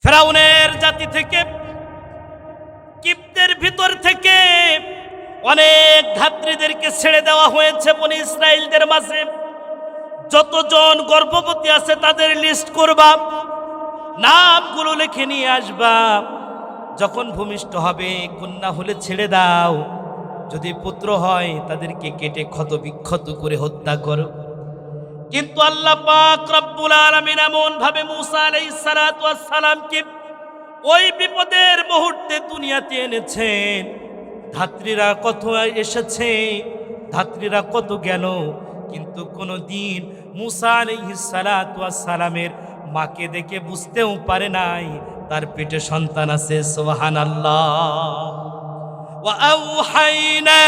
ফেরাউনের জাতি থেকে, কিপ্তের ভিতর থেকে অনেক ধাত্রীদেরকে ছেড়ে দেওয়া হয়েছে বনি ইসরাইলদের মাঝে। যতজন গর্ভবতী আছে তাদের লিস্ট করবা, নামগুলো লিখে নিয়ে আসবা। যখন ভূমিষ্ঠ হবে, কন্যা হলে ছেড়ে দাও, যদি পুত্র হয় তাদেরকে কেটে ক্ষত বিক্ষত করে হত্যা করো। কিন্তু আল্লাহ পাক রব্বুল আলামিন এমন ভাবে মুসা আলাইহিস সালাতু ওয়াস সালামকে ওই বিপদের মুহূর্তে দুনিয়াতে এনেছেন। ধাত্রীরা কত এসেছে, ধাত্রীরা কত গেল, কিন্তু কোনদিন মুসা আলাইহিস সালাতু ওয়াস সালামের মাকে দেখে বুঝতেও পারে নাই তার পেটে সন্তান আছে। সুবহানাল্লাহ। ওয়া আওহাইনা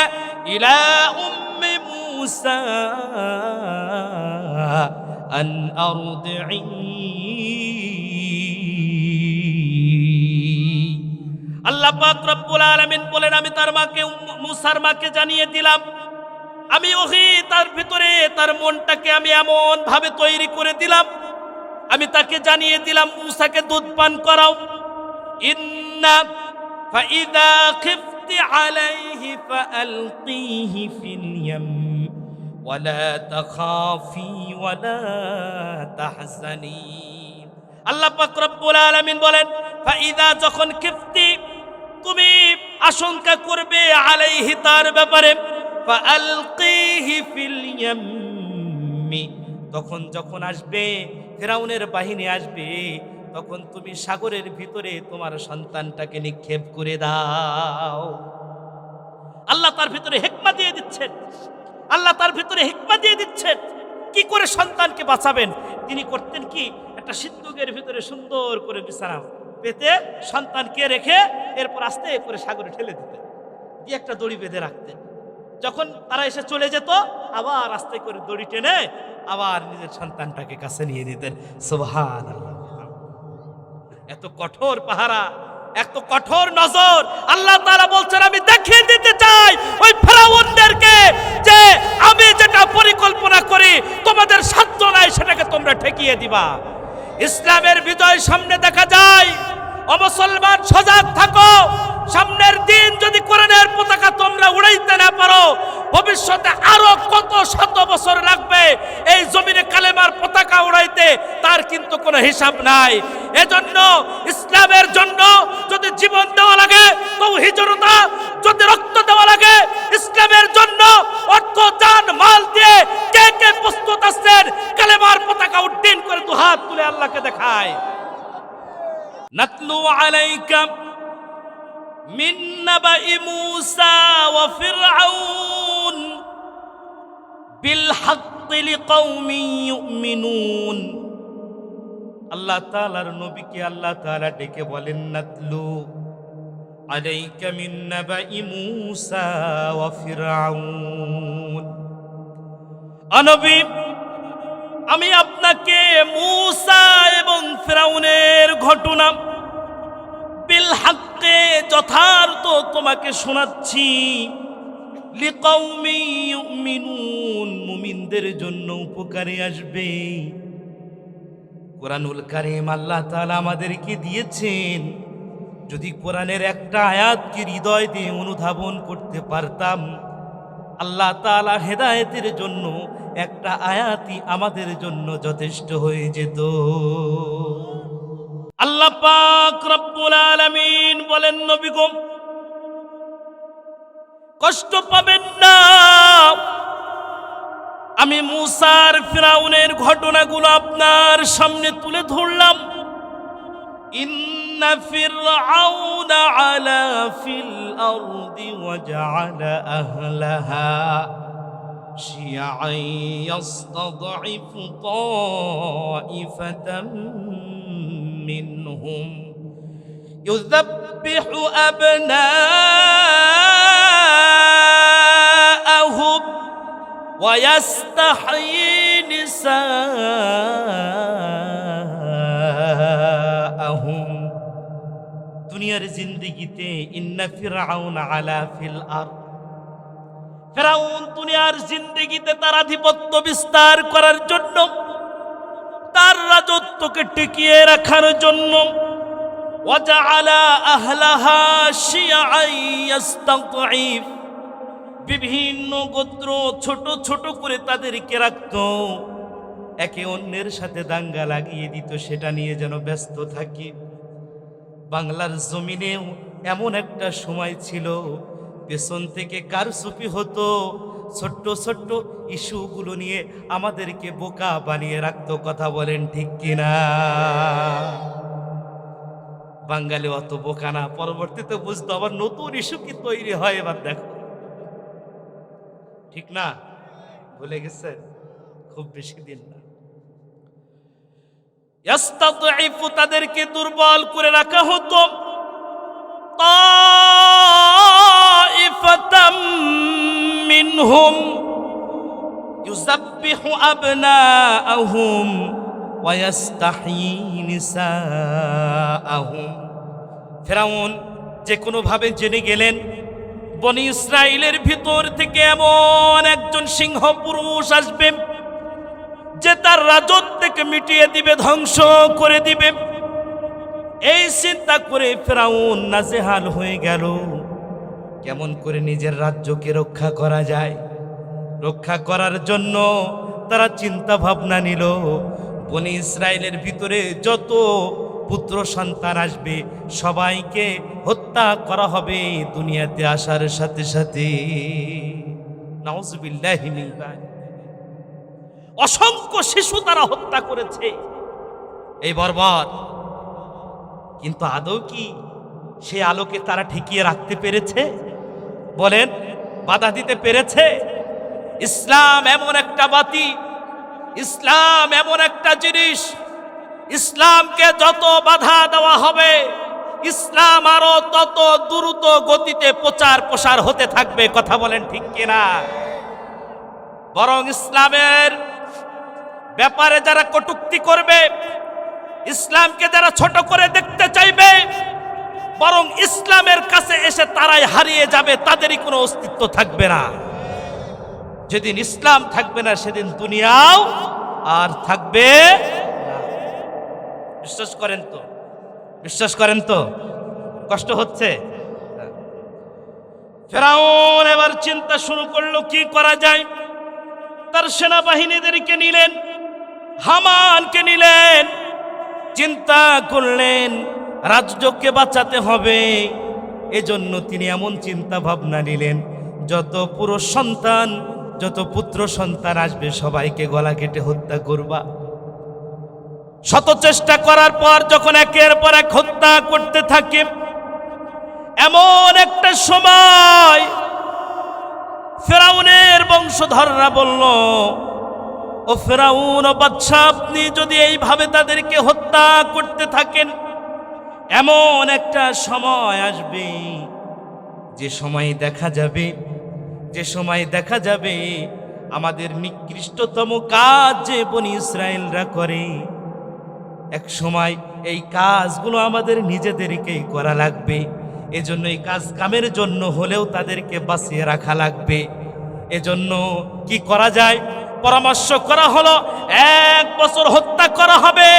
ইলা উম্মি মুসা আন আরদিই, আল্লাহ পাক রব্বুল আলামিন বলেন, আমি তার মাকে, মুসার মাকে জানিয়ে দিলাম, আমি ওহি তার ভিতরে তার মনটাকে আমি এমন ভাবে তৈরি করে দিলাম, আমি তাকে জানিয়ে দিলাম মুসাকে দুধ পান করাও। ইন্না ফাইদা খিফতি আলাইহি ফাআলকিহি ফিল ইয়াম ওয়ালা তাখাফি ওয়ালা তাহজানি। আল্লাহ পাক রব্বুল আলামিন বলেন, ফাইদা, যখন খিফতি, তুমি আশঙ্কা করবে, আলাইহি, তার ব্যাপারে, ফাআলকিহি ফিল ইয়াম্মি, তখন যখন আসবে ফিরাউনের বাহিনী আসবে, তখন তুমি সাগরের ভিতরে তোমার সন্তানটাকে নিক্ষেপ করে দাও। আল্লাহ তার ভিতরে হিকমত দিয়ে দিচ্ছেন, আল্লাহ তার ভিতরে হিকমত দিয়ে দিচ্ছেন কি করে সন্তানকে বাঁচাবেন। তিনি করতেন কি, একটা সিন্দুকের ভিতরে সুন্দর করে বিছানা পেতে সন্তানকে রেখে এরপর আস্তে করে সাগরে ঠেলে দিতেন, দিয়ে একটা দড়ি বেঁধে রাখতেন। যখন তারা এসে চলে যেত, আবার আস্তে করে দড়ি টেনে আবার নিজের সন্তানটাকে কাছে নিয়ে দিতেন। সুবহানাল্লাহ। এত কঠোর পাহারা, এত কঠোর নজর। আল্লাহ তাআলা বলছেন, আমি দেখিয়ে দিতে চাই ওই ফেরাউনদেরকে যে আমি যেটা পরিকল্পনা করি তোমাদের সাধ্য নাই সেটাকে তোমরা ঠেকিয়ে দিবা। ইসলামের বিজয় সামনে দেখা যায়। ও মুসলমান, সজাগ থাকো। সামনের দিন যদি কোরআনের পতাকা তোমরা উড়াইতে না পারো, ভবিষ্যতে আরো কত শত বছর লাগবে এই জমিনে কালেমার পতাকা উড়াইতে, তার কিন্তু কোনো হিসাব নাই। এজন্য ইসলামের জন্য যদি জীবন দেওয়া লাগে, তাওহীদ জনতা যদি রক্ত দেওয়া লাগে, ইসলামের জন্য অর্থ, জান, মাল দিয়ে কে কে প্রস্তুত আছেন কালেমার পতাকা উড্ডীন করে দুহাত তুলে আল্লাহকে দেখায়। নাতলু আলাইকা মিন নাবাই মুসা ওয়া ফিরআউন বিল হাক্কি লিকাওমি ইউমিনুন। আল্লাহ তাআলার নবীকে আল্লাহ তাআলা ডেকে বলেন, নাতলু আলাইকা মিন নাবাই মুসা ওয়া ফিরআউন। নবী, আমি আপনাকে মুসা এবং ফিরআউনের ঘটনা বিল হাক্কে, যথার্থ তোমাকে শোনাচ্ছি, লিকাওমি ইউমিনুন, মুমিনদের জন্য উপকারে আসবে। কোরআনুল কারীম আল্লাহ তাআলা আমাদেরকে দিয়েছেন, যদি কোরআনের একটা আয়াতকে হৃদয় দিয়ে অনুধাবন করতে পারতাম, আল্লাহ তাআলা হেদায়েতের জন্য একটা আয়াতই আমাদের জন্য যথেষ্ট হয়ে যেত। আল্লাহ পাক রব্বুল আলামিন বলেন, নবী গো, কষ্ট পাবেন না। আমি মুসার ফিরআউনের ঘটনাগুলো আপনার সামনে তুলে ধরলাম। ইন্না ফিরআউনা আলা ফিল আরদি ওয়া জাআলা আহলাহা শিয়াআন ইয়াস্তাদঈফু তাঈফাতাম মিনহুম ইউযাব্বিহু আবনাআহুম ওয়া ইস্তাহয়ী নিসাআহুম। দুনিয়ার জিন্দেগিতে ইন্না ফিরআউনা আলা ফিল আরদ, ফিরআউন দুনিয়ার জিন্দেগিতে তার আধিপত্য বিস্তার করার জন্য, তার রাজত্বকে টিকিয়ে রাখার জন্য ওয়াজআলা আহলাহা শিয়াআন ইস্তাদঈফ, বিভিন্ন গোত্র ছোট ছোট করে তাদেরকে রাখত, একে অন্যের সাথে দাঙ্গা লাগিয়ে দিত, সেটা নিয়ে যেন ব্যস্ত থাকি। বাংলার জমিনেও এমন একটা সময় ছিল পেছন থেকে কারচুপি হতো, ছোট্ট ছোট্ট ইস্যুগুলো নিয়ে আমাদেরকে বোকা বানিয়ে রাখতো। কথা বলেন ঠিক কিনা? বাঙালি অত বোকা না, পরবর্তীতে বুঝতো আবার নতুন ইস্যু কি তৈরি হয়। এবার দেখো, ঠিক না? ভুলে গেছেন? খুব বেশি দিন না। ইস্তাদঈফু, তাদেরকে দুর্বল করে রাখা হতো। তাইফাতাম মিনহুম ইউযাব্বিহু আবনাআহুম ওয়া ইস্তাহয়ী নিসাআহুম। ফিরআউন যে কোনো ভাবে জেনে গেলেন বনি ইসরাইলের ভিতর থেকে এমন একজন সিংহ পুরুষ আসবে যে তার রাজত্বকে মিটিয়ে দিবে, ধ্বংস করে দিবে। এই চিন্তা করে ফিরআউন নাজেহাল হয়ে গেল। কেমন করে নিজের রাজ্যকে রক্ষা করা যায়, রক্ষা করার জন্য তারা চিন্তা ভাবনা নিল। বনি ইসরাইলের ভিতরে যত পুত্র সন্তান আসবে সবাইকে হত্যা করা হবে দুনিয়াতে আসার সাথে সাথে। নাউযুবিল্লাহি মিন যালিক। অসংখ্য শিশু তারা হত্যা করেছে এই বর্বর। কিন্তু আদৌ কি সে আলোকে তারা ঠেকিয়ে রাখতে পেরেছে? বলেন, বাধা দিতে পেরেছে? ইসলাম এমন একটা বাতি, ইসলাম এমন একটা জিনিস, ইসলামকে যত বাধা দেওয়া হবে ইসলাম আরো তত দ্রুত গতিতে প্রচার প্রসার হতে থাকবে। কথা বলেন ঠিক কিনা? বরং ইসলামের ব্যাপারে যারা কটূক্তি করবে, ইসলামকে যারা ছোট করে দেখতে চাইবে, বরং ইসলামের কাছে এসে তারাই হারিয়ে যাবে, তাদেরই কোনো অস্তিত্ব থাকবে না। যেদিন ইসলাম থাকবে না সেদিন দুনিয়াও আর থাকবে না। বিশ্বাস করেন তো? বিশ্বাস করেন তো? কষ্ট হচ্ছে? ফিরআউন এবার চিন্তা শুরু করলো কি করা যায়। তার সেনাবাহিনীদেরকে নিলেন, হামানকে নিলেন, চিন্তা করলেন রাজ্যকে বাঁচাতে হবে। এজন্য তিনি এমন চিন্তা ভাবনা নিলেন, যত পুরুষ সন্তান, যত পুত্র সন্তান আসবে সবাইকে গলা কেটে হত্যা করবা। শত চেষ্টা করার পর যখন একের পর এক হত্যা করতে থাকে, এমন একটা সময় ফিরআউনের বংশধররা বলল, ও ফিরআউন, ও বাদশা, আপনি যদি এইভাবে তাদেরকে হত্যা করতে থাকেন, এমন একটা সময় আসবে যে সময় দেখা যাবে আমাদের নিকৃষ্টতম কাজ যে বনি ইসরায়েলরা করে, এক সময় এই কাজগুলো আমাদের নিজেদেরকেই করা লাগবে। এজন্য এই কাজ কামের জন্য হলেও তাদেরকে বাঁচিয়ে রাখা লাগবে। এজন্য কি করা যায়? পরামর্শ করা হলো 1 বছর হত্যা করা হবে,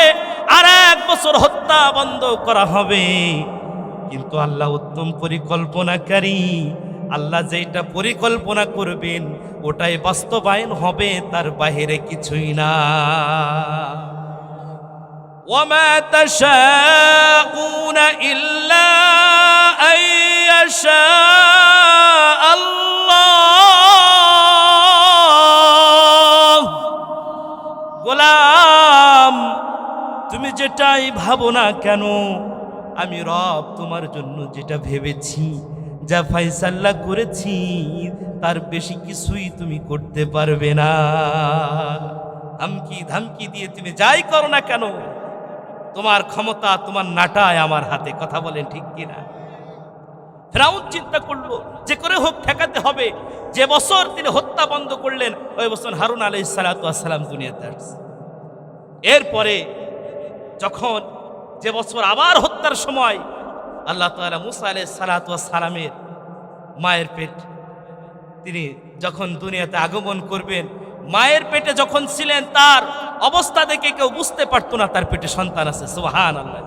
আর 1 বছর হত্যা বন্ধ করা হবে। কিন্তু আল্লাহ উত্তম পরিকল্পনাকারী, আল্লাহ যেটা পরিকল্পনা করবেন ওটাই বাস্তবায়ন হবে, তার বাইরে কিছুই না। ওয়ামা তাশাউনা ইল্লা আইয়াশা আল্লাহ। গোলাম, তুমি যেটাই ভাবো না কেন, আমি রব তোমার জন্য যেটা ভেবেছি, যা ফায়সালা করেছি, তার বেশি কিছুই তুমি করতে পারবে না। ধামকি দিয়ে তুমি যাই করো না কেন, তোমার ক্ষমতা, তোমার নাটায় আমার হাতে। কথা বলেন ঠিক কিনা? ফিরআউন চিন্তা করলো যে করে হোক ঠেকাতে হবে। যে বছর তিনি হত্যা বন্ধ করলেন, ওই বছর হারুন আলাইহিস সালাতু ওয়াস সালাম দুনিয়াতে আসছে। এরপরে যখন যে বছর আবার হত্যার সময়, আল্লাহ তাআলা মুসা আলাইহিস সালাতু ওয়াস সালামের মায়ের পেট, তিনি যখন দুনিয়াতে আগমন করবেন, মায়ের পেটে যখন ছিলেন তার অবস্থা দেখে কেউ বুঝতে পারতো না তার পেটে সন্তান আছে। সুবহানাল্লাহ।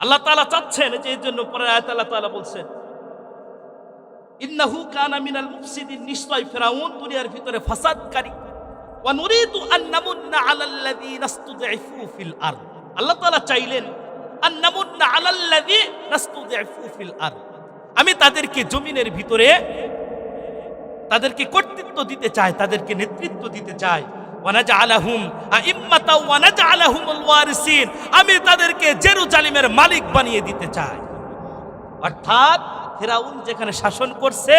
আল্লাহ তাআলা চাচ্ছেন যে এই জন্য পরে আয়াত আল্লাহ তাআলা বলছেন ইন্নাহু কানা মিনাল মুফসিদিন, নিশ্চয় ফিরাউন দুনিয়ার ভিতরে ফাসাদকারী। ওয়া নুরিদু আন নামুন্না আলাল্লাযীনা ইসতুদঈফু ফিল আরদ, আল্লাহ তাআলা চাইলেন আন নামুন্না আলাল্লাযীনা ইসতুদঈফু ফিল আরদ, আমি তাদেরকে জমিনের ভিতরে তাদেরকে কর্তৃত্ব দিতে চাই, তাদেরকে নেতৃত্ব দিতে চাই। ওয়া নাজআলাহুম আইম্মাতা ওয়া নাজআলাহুমুল ওয়ারিসিন, আমি তাদেরকে জেরুজালেমের মালিক বানিয়ে দিতে চাই। অর্থাৎ ফিরাউন যেখানে শাসন করছে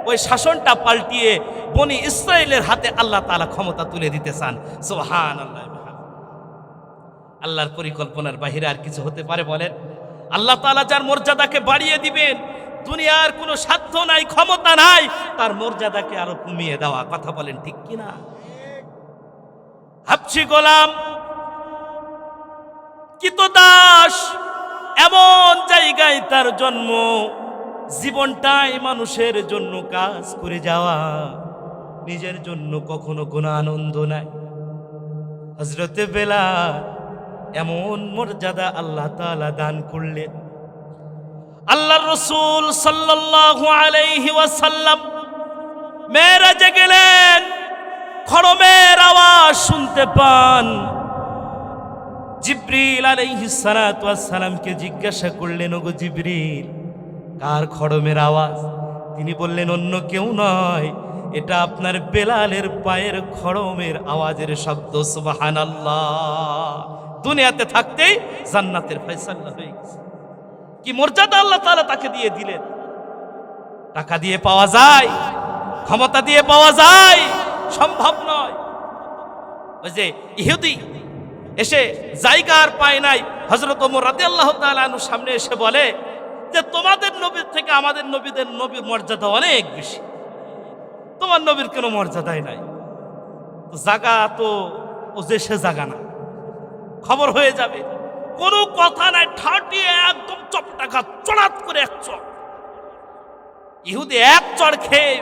ওই শাসনটা পাল্টিয়ে বনি ইসরাইলের হাতে আল্লাহ তাআলা ক্ষমতা তুলে দিতে চান। সুবহানাল্লাহ। আল্লাহর পরিকল্পনার বাহিরে আর কিছু হতে পারে বলেন? আল্লাহ তাআলা যার মর্যাদাকে বাড়িয়ে দিবেন, দুনিয়ার কোনো সাধ্য নাই, ক্ষমতা নাই তার মর্যাদাকে আরো কমিয়ে দেওয়া। কথা বলেন ঠিক কিনা? হাবশী গোলাম কিতদাস, এমন জায়গায় তার জন্ম, জীবনটাই মানুষের জন্য কাজ করে যাওয়া, নিজের জন্য কখনো কোনো আনন্দ নাই। হযরতে বেলাল এমন মর্যাদা আল্লাহ তাআলা দান করলেন। আল্লাহর রাসূল সাল্লাল্লাহু আলাইহি ওয়াসাল্লাম মেরাজে গেলেন, খড়মের আওয়াজ শুনতে পান। জিবরিল আলাইহিস সালাতু ওয়াস সালামকে জিজ্ঞাসা করলেন, ওগো জিবরিল, কার খড়মের আওয়াজ? তিনি বললেন, অন্য কেউ নয়, এটা আপনার বেলালের পায়ের খড়মের আওয়াজের শব্দ। সুবহানাল্লাহ। দুনিয়াতে থাকতেই জান্নাতের ফয়সালা হয়ে গেছে। কি মর্যাদা আল্লাহ তাআলা তাকে দিয়ে দিলেন। টাকা দিয়ে পাওয়া যায়, ক্ষমতা দিয়ে পাওয়া যায়, সম্ভব নয়। ওই যে ইহুদি এসে জায়গা আর পায় নাই, হযরত ওমর রাদিয়াল্লাহু তাআলা আনহুর সামনে এসে বলে যে তোমাদের নবীর থেকে আমাদের নবীর মর্যাদা অনেক বেশি, তোমার নবীর কোনো মর্যাদাই নাই। তো জায়গা তো ও যে সে জায়গা না, খবর হয়ে যাবে, কোনো কথা নাই, ঠাটিয়ে একদম চপটাঘা চড়াত করে এক চড়। ইহুদি এক চড় খেয়ে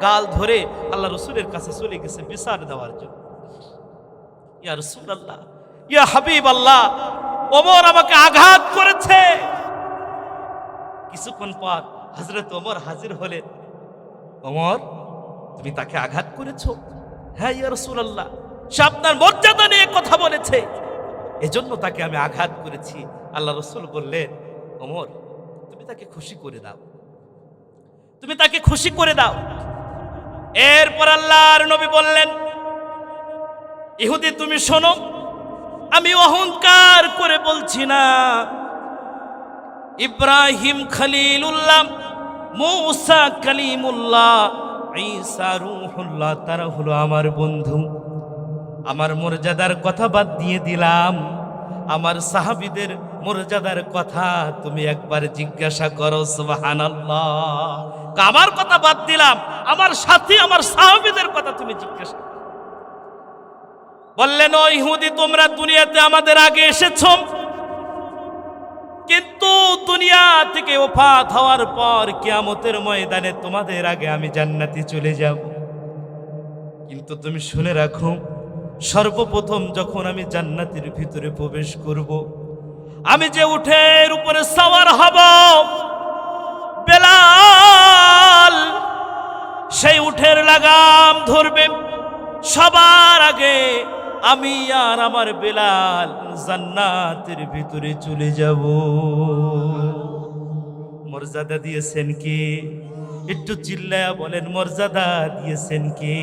গাল ধরে আল্লাহ রসুলের কাছে চলে গেছে বিচার দেওয়ার জন্য। ইয়া রাসূলুল্লাহ, ইয়া হাবিবাল্লাহ, ওমর আমাকে আঘাত করেছে। কিছুক্ষণ পর হযরত ওমর হাজির হলেন। ওমর, তুমি তাকে আঘাত করেছো? হ্যাঁ ইয়া রাসূলুল্লাহ, সে আপনার মর্যাদা নিয়ে কথা বলেছে, এজন্য তাকে আমি আঘাত করেছি। আল্লাহ রসুল বললেন, ওমর, তুমি তাকে খুশি করে দাও, তুমি তাকে খুশি করে দাও। এরপর আল্লাহর নবী বললেন, ইহুদি তুমি শোনো, আমি অহংকার করে বলছি না। ইব্রাহিম খলিলুল্লাহ, মুসা কালিমুল্লাহ, ঈসা রূহুল্লাহ, তারা হলো আমার বন্ধু। আমার মর্যাদার কথা বাদ দিয়ে দিলাম, আমার সাহাবীদের মর্যাদার কথা তুমি একবার জিজ্ঞাসা করো। সুবহানাল্লাহ। আমার কথা বাদ দিলাম, আমার সাথী আমার সাহাবীদের কথা তুমি জিজ্ঞাসা করো। বললেন, ও ইহুদি, তোমরা দুনিয়াতে আমাদের আগে এসেছো, কিন্তু দুনিয়া থেকে ওফাত হওয়ার পর কিয়ামতের ময়দানে তোমাদের আগে আমি জান্নাতে চলে যাব। কিন্তু তুমি শুনে রাখো, সর্বপ্রথম যখন আমি জান্নাতের ভিতরে প্রবেশ করব, আমি যে উটের উপরে সওয়ার হব, বেলাল সেই উটের লাগাম ধরবে। সবার আগে আমি আর আমার বেলাল জান্নাতের ভিতরে চলে যাব। মর্যাদা দিয়েছেন কে? একটু চিল্লায়া বলেন, মর্যাদা দিয়েছেন কে?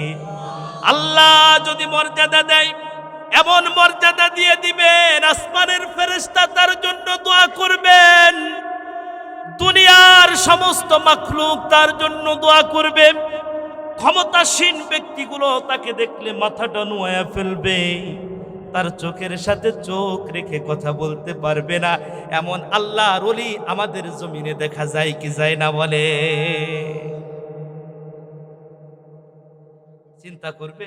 আল্লাহ যদি মর্যাদা দেয়, এমন মর্যাদা দিয়ে দিবেন, আসমানের ফেরেশতা তার জন্য দোয়া করবেন, দুনিয়ার সমস্ত মাখলুক তার জন্য দোয়া করবে। ক্ষমতাসীন ব্যক্তিগুলো তাকে দেখলে মাথাটা নুয়ায়া ফেলবে, তার চোখের সাথে চোখ রেখে কথা বলতে পারবে না। এমন আল্লাহর ওলি আমাদের জমিনে দেখা যায় কি যায় না বলে? চিন্তা করবে,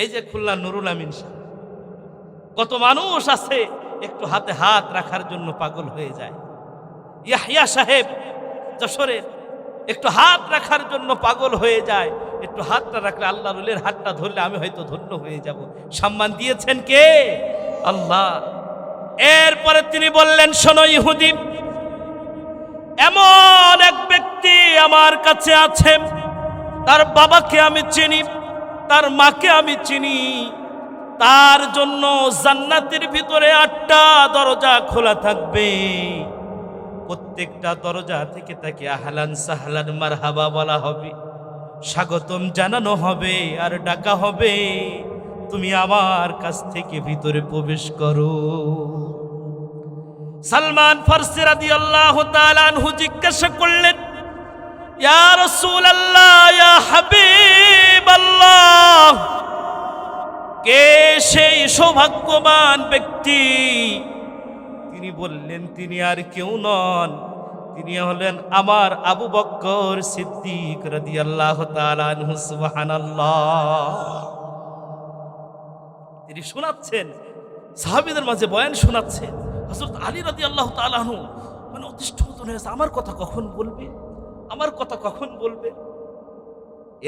এই যে খুলনা নুরুল আমিন সাহেব, কত মানুষ আছে একটু হাতে হাত রাখার জন্য পাগল হয়ে যায়। ইয়াহিয়া সাহেব যশোরের একটু হাত রাখার জন্য পাগল হয়ে যায়। একটু হাতটা রাখলে, আল্লাহর ওলির হাতটা ধরলে আমি হয়তো ধন্য হয়ে যাব। সম্মান দিয়েছেন কে? আল্লাহ। এরপরে তিনি বললেন, শোনো ইহুদি, এমন এক ব্যক্তি আমার কাছে আছে, তার বাবাকে আমি চিনি, তার মাকে আমি চিনি, তার জন্য জান্নাতের ভিতরে 8টা দরজা খোলা থাকবে, প্রত্যেকটা দরজা থেকে তাকে আহলান সাহলান মারহাবা বলা হবে, স্বাগতম জানানো হবে আর ডাকা হবে, তুমি আমার কাছ থেকে ভিতরে প্রবেশ করো। সালমান ফারসি রাদিয়াল্লাহু তাআলা আনহু জিজ্ঞাসা করলেন, ইয়া রাসূলুল্লাহ, ইয়া হাবিবাল্লাহ, কে সেই সৌভাগ্যবান ব্যক্তি? তিনি বললেন, তিনি আর কেউ নন, তিনি হলেন আমার আবু বকর সিদ্দিক রাদিয়াল্লাহু তাআলা আনহু। সুবহানাল্লাহ। তিনি শোনাচ্ছেন, সাহাবীদের মাঝে বয়ান শোনাচ্ছেন। হযরত আলী রাদিয়াল্লাহু তাআলা আনহু মানে অতিষ্ঠ হয়ে আছে, আমার কথা কখন বলবে, আমার কথা কখন বলবে।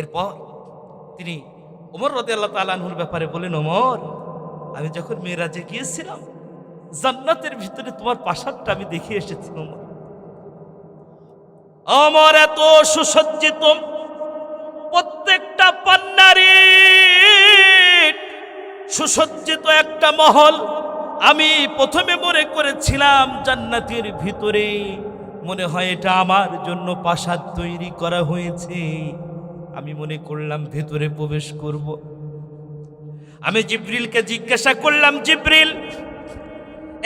এরপর তিনি ওমর রাদিয়াল্লাহু তাআলা আনহুর ব্যাপারে বলেন, ওমর, আমি যখন মেরাজে গিয়েছিলাম, জান্নাতের ভিতরে তোমার প্রাসাদটা আমি দেখে এসেছি। ওমর এত সুসজ্জিত, প্রত্যেকটা পান্নারি সুসজ্জিত একটা মহল। আমি প্রথমে মনে করেছিলাম জান্নাতের ভিতরে মনে হয় এটা আমার জন্য প্রাসাদ তৈরি করা হয়েছে, আমি মনে করলাম ভেতরে প্রবেশ করব। আমি জিবরিলকে জিজ্ঞাসা করলাম, জিবরিল,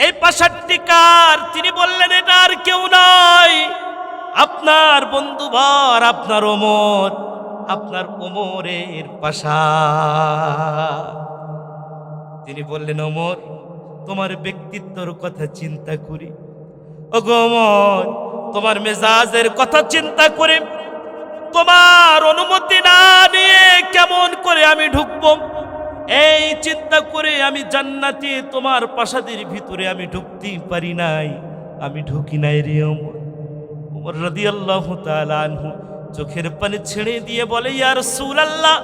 এই প্রাসাদটি কার? তিনি বললেন, এটা আর কেউ নয়, আপনার বন্ধুবর, আপনার ওমর, আপনার ওমরের প্রাসাদ। তিনি বললেন, ওমর, তোমার ব্যক্তিত্বর কথা চিন্তা করি, ওগো ওমর, তোমার মেজাজের কথা চিন্তা করে তোমার অনুমতি না নিয়ে কেমন করে আমি ঢুকবো, এই চিন্তা করে আমি জান্নাতে তোমার প্রাসাদের ভিতরে আমি ঢুকতেই পারি নাই, আমি ঢুকি নাই রে ওমর। ওমর রাদিয়াল্লাহু তাআলা আনহু চোখের পানি ছেড়ে দিয়ে বলে, ইয়া রাসূলুল্লাহ,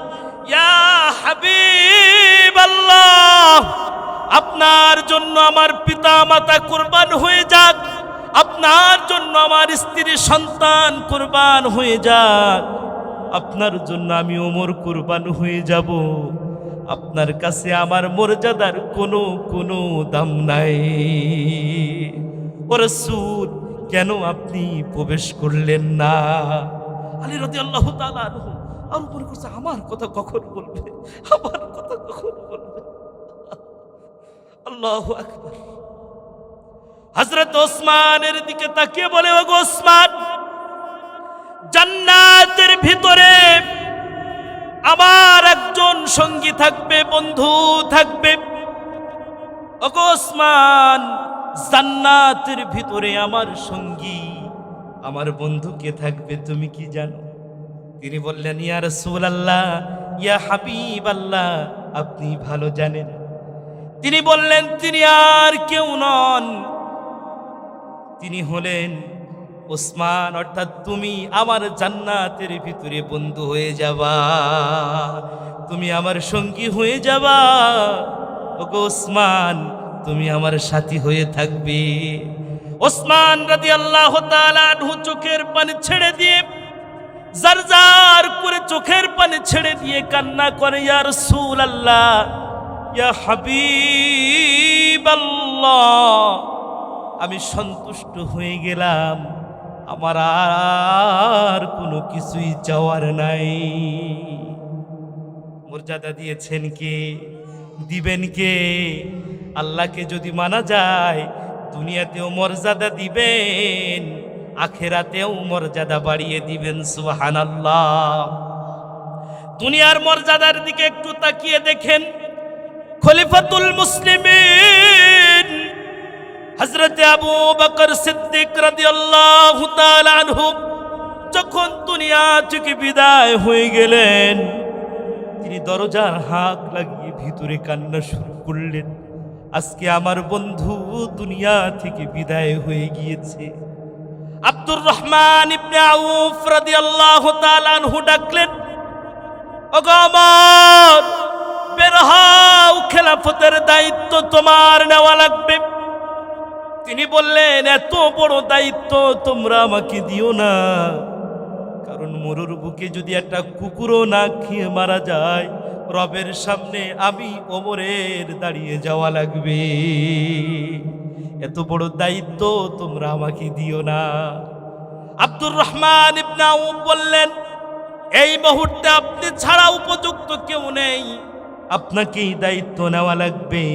ইয়া হাবিবাল্লাহ, আপনার জন্য আমার পিতা মাতা কুরবান হয়ে যাক, আপনার জন্য আমার স্ত্রী সন্তান কুরবান হয়ে যাক, আপনার জন্য আমি ওমর কুরবান হয়ে যাব, আপনার কাছে আমার মর্যাদার কোনো দাম নাই। ও রাসূল, কেন আপনি প্রবেশ করলেন না? আলী রাদিয়াল্লাহু তাআলা আনহু আর মনে করছে, আমার কথা কখন বলবে, আমার কথা কখন বলবে। আল্লাহু আকবার। হযরত ওসমানের দিকে তাকিয়ে বলে, ওগো ওসমান, জান্নাতের ভিতরে আমার একজন সঙ্গী থাকবে, বন্ধু থাকবে। ওগো ওসমান, জান্নাতের ভিতরে আমার সঙ্গী, আমার বন্ধু কে থাকবে তুমি কি জানো? তিনি বললেন, ইয়া রাসূলুল্লাহ, ইয়া হাবিবাল্লাহ, আপনি ভালো জানেন। তিনি বললেন, তিনি আর কেউ নন, তিনি হলেন ওসমান, অর্থাৎ তুমি আমার জান্নাতের ভিতরে বন্ধু হয়ে যাবা, তুমি আমার সঙ্গী হয়ে যাবা। ওগো ওসমান, তুমি আমার সাথী হয়ে থাকবে। ওসমান রাদিয়াল্লাহু তাআলা আনহু চোখের পানি ছেড়ে দিয়ে, জারজার করে চোখের পানি ছেড়ে দিয়ে কান্না করে, ইয়া রাসূলুল্লাহ, ইয়া হাবিবাল্লাহ, আমি সন্তুষ্ট হয়ে গেলাম, আমার আর কোনো কিছুই চাওয়ার নাই। মর্যাদা দিয়েছেন কে, দিবেন কে? আল্লাহকে যদি মানা যায়, দুনিয়াতেও মর্যাদা দিবেন, আখেরাতেও মর্যাদা বাড়িয়ে দিবেন। সুবহানাল্লাহ। দুনিয়ার মর্যাদার দিকে একটু তাকিয়ে দেখেন, খলিফাতুল মুসলিমিন হযরত আবু বকর সিদ্দিক রাদিয়াল্লাহু তাআলা আনহু যখন দুনিয়া থেকে বিদায় হয়ে গেলেন, তিনি দরজার হাত লাগিয়ে ভিতরে কান্না শুরু করলেন, আজকে আমার বন্ধু দুনিয়া থেকে বিদায় হয়ে গিয়েছে। আব্দুর রহমান ইবনে আউফ রাদিয়াল্লাহু তাআলা আনহু ডাকলেন, ওগো ওমর, বের হও, খেলাফতের দায়িত্ব তোমার নেওয়া লাগবে। তিনি বললেন, এত বড় দায়িত্ব তোমরা আমাকে দিও না, কারণ মরুর বুকে যদি একটা কুকুরও না খেয়ে মারা যায়, রবের সামনে আমি ওমরের দাঁড়িয়ে যাওয়া লাগবে। এত বড় দায়িত্ব তোমরা আমাকে দিও না। আব্দুর রহমান ইবনে আউফ বললেন, এই মুহূর্তে আপনি ছাড়া উপযুক্ত কেউ নেই, আপনাকেই দায়িত্ব নেওয়া লাগবে।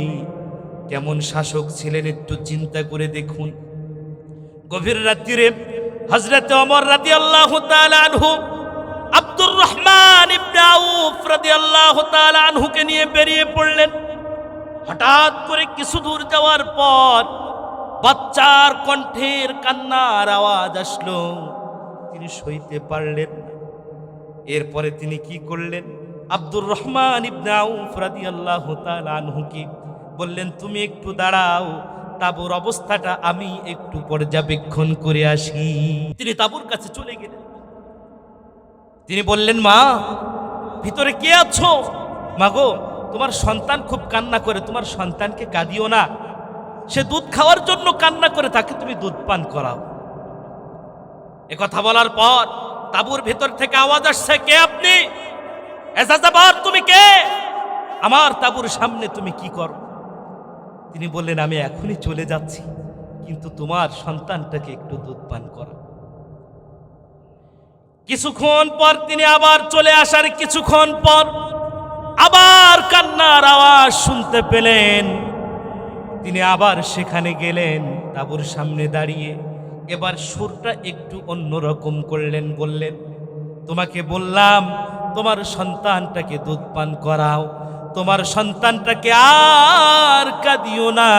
কেমন শাসক ছিলেন একটু চিন্তা করে দেখুন। গভীর রাত্রিরে হযরত ওমর রাদিয়াল্লাহু তাআলা আনহু আব্দুর রহমান ইবনে আউফ রাদিয়াল্লাহু তাআলা আনহুকে নিয়ে বেরিয়ে পড়লেন। হঠাৎ করে কিছু দূর যাওয়ার পর বাচ্চার কণ্ঠের কান্নার আওয়াজ আসলো। তিনি সইতে পারলেন না। এরপরে তিনি কি করলেন? আব্দুর রহমান ইবনে আউফ রাদিয়াল্লাহু তাআলা আনহুকে বললেন, তুমি একটু দাঁড়াও, তাঁবুর অবস্থাটা আমি একটু পর্যবেক্ষণ করে আসি। তিনি তাঁবুর কাছে চলে গেলেন। তিনি বললেন, মা, ভিতরে কে আছো? মাগো, তোমার সন্তান খুব কান্না করে, তোমার সন্তানকে কাঁদিও না, সে দুধ খাওয়ার জন্য কান্না করে, তাকে তুমি দুধ পান করাও। এ কথা বলার পর তাঁবুর ভিতর থেকে আওয়াজ আসছে, কে আপনি? এজাজাবার, তুমি কে? আমার তাঁবুর সামনে তুমি কি করো? তিনি বললেন, আমি এখনই চলে যাচ্ছি, কিন্তু তোমার সন্তানটাকে একটু দুধ পান করা। কিছুক্ষণ পর তিনি আবার চলে আসার কিছুক্ষণ পর আবার কান্নার আওয়াজ শুনতে পেলেন। তিনি আবার সেখানে গেলেন, তাঁবুর সামনে দাঁড়িয়ে এবার সুরটা একটু অন্যরকম করলেন। বললেন, তোমাকে বললাম তোমার সন্তানটাকে দুধ পান করাও, তোমার সন্তানটাকে আর কাঁদিও না,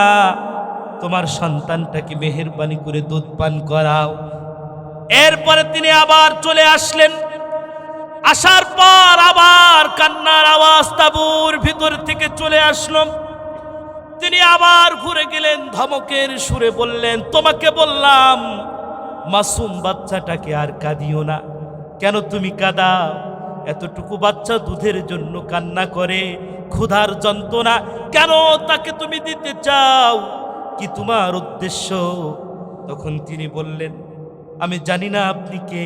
তোমার সন্তানটাকে মেহেরবানি করে দুধ পান করাও। এরপরে তিনি আবার চলে আসলেন। আসার পর আবার কান্নার আওয়াজ তাঁবুর ভিতর থেকে চলে আসলো। তিনি আবার ঘুরে গেলেন, ধমকের সুরে বললেন, তোমাকে বললাম মাসুম বাচ্চাটাকে আর কাঁদিও না, কেন তুমি কাঁদাও? এতটুকু বাচ্চা দুধের জন্য কান্না করে, ক্ষুধার যন্ত্রণা, কেন তাকে তুমি দিতে চাও? কি তোমার উদ্দেশ্য? তখন তিনি বললেন, আমি জানি না আপনি কে,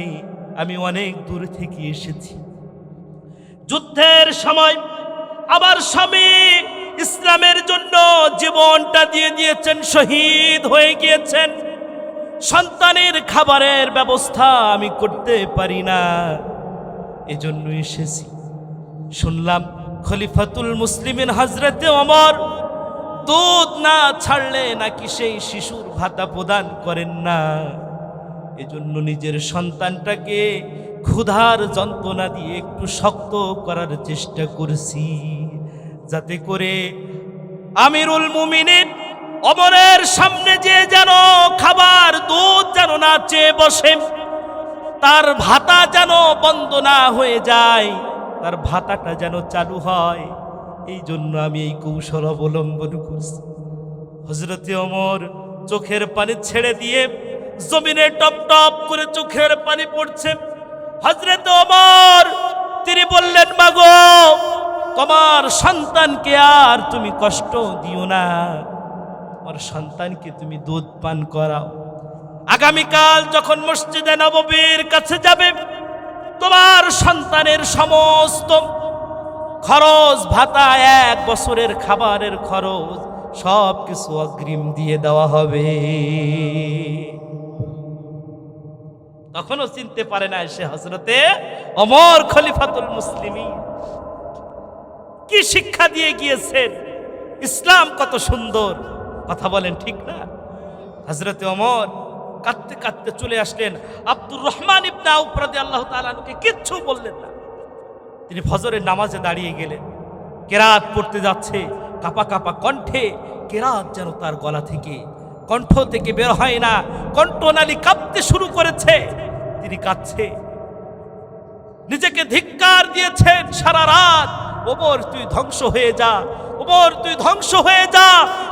আমি অনেক দূর থেকে এসেছি। যুদ্ধের সময় আমার স্বামী ইসলামের জন্য জীবনটা দিয়ে দিয়েছেন, শহীদ হয়ে গিয়েছেন। সন্তানের খাবারের ব্যবস্থা আমি করতে পারি না, এজন্য এসেছি। শুনলাম খলিফাতুল মুসলিমিন হযরতে ওমর দুধ না ছাড়লে নাকি সেই শিশুর ভাতা প্রদান করেন না, এজন্য নিজের সন্তানটাকে ক্ষুধার যন্ত্রণা দিয়ে একটু শক্ত করার চেষ্টা করছি, যাতে করে আমিরুল মুমিনিন ওমরের সামনে যে যেন খাবার দুধ যেন না চেয়ে বসে, তার ভাতা যেন বন্ধ না হয়ে যায়, তার ভাতাটা যেন চালু হয়। এই জন্য আমি এই কৌশল অবলম্বন করছি। হযরতে ওমর চোখের পানি ছেড়ে দিয়ে জমিনে টপ টপ করে চোখের পানি পড়ছে। হযরতে ওমর তিনি বললেন, মাগো, তোমার সন্তানকে আর তুমি কষ্ট দিও না, তোমার সন্তানকে তুমি দুধ পান করাও। আগামীকাল যখন মসজিদে নববীর কাছে যাবে, তোমার সন্তানের সমস্ত খরচ ভাতা, 1 বছরের খাবারের খরচ সব কিছু অগ্রিম দিয়ে দেওয়া হবে। তখনও চিনতে পারে না সে হযরতে ওমর খলিফাতুল মুসলিমিন। কি শিক্ষা দিয়ে গিয়েছেন! ইসলাম কত সুন্দর, কথা বলেন ঠিক না? হযরতে ওমর কাঁদতে কাঁদতে চলে আসলেন। আব্দুর রহমান ইবনে আউফ রাদিয়াল্লাহু তাআলা আনহুকে কিচ্ছু বললেন না। তিনি ফজরের নামাজে দাঁড়িয়ে গেলেন। কেরাত পড়তে যাচ্ছে, কাপা কাপা কণ্ঠে কেরাত যেন তার গলা থেকে, কণ্ঠ থেকে বের হয় না, কণ্ঠনালী কাঁপতে শুরু করেছে। তিনি কাঁদছে, নিজেকে ধিক্কার দিয়েছেন সারা রাত। ওমর তুই ধ্বংস হয়ে যা, ওমর তুই ধ্বংস হয়ে যা,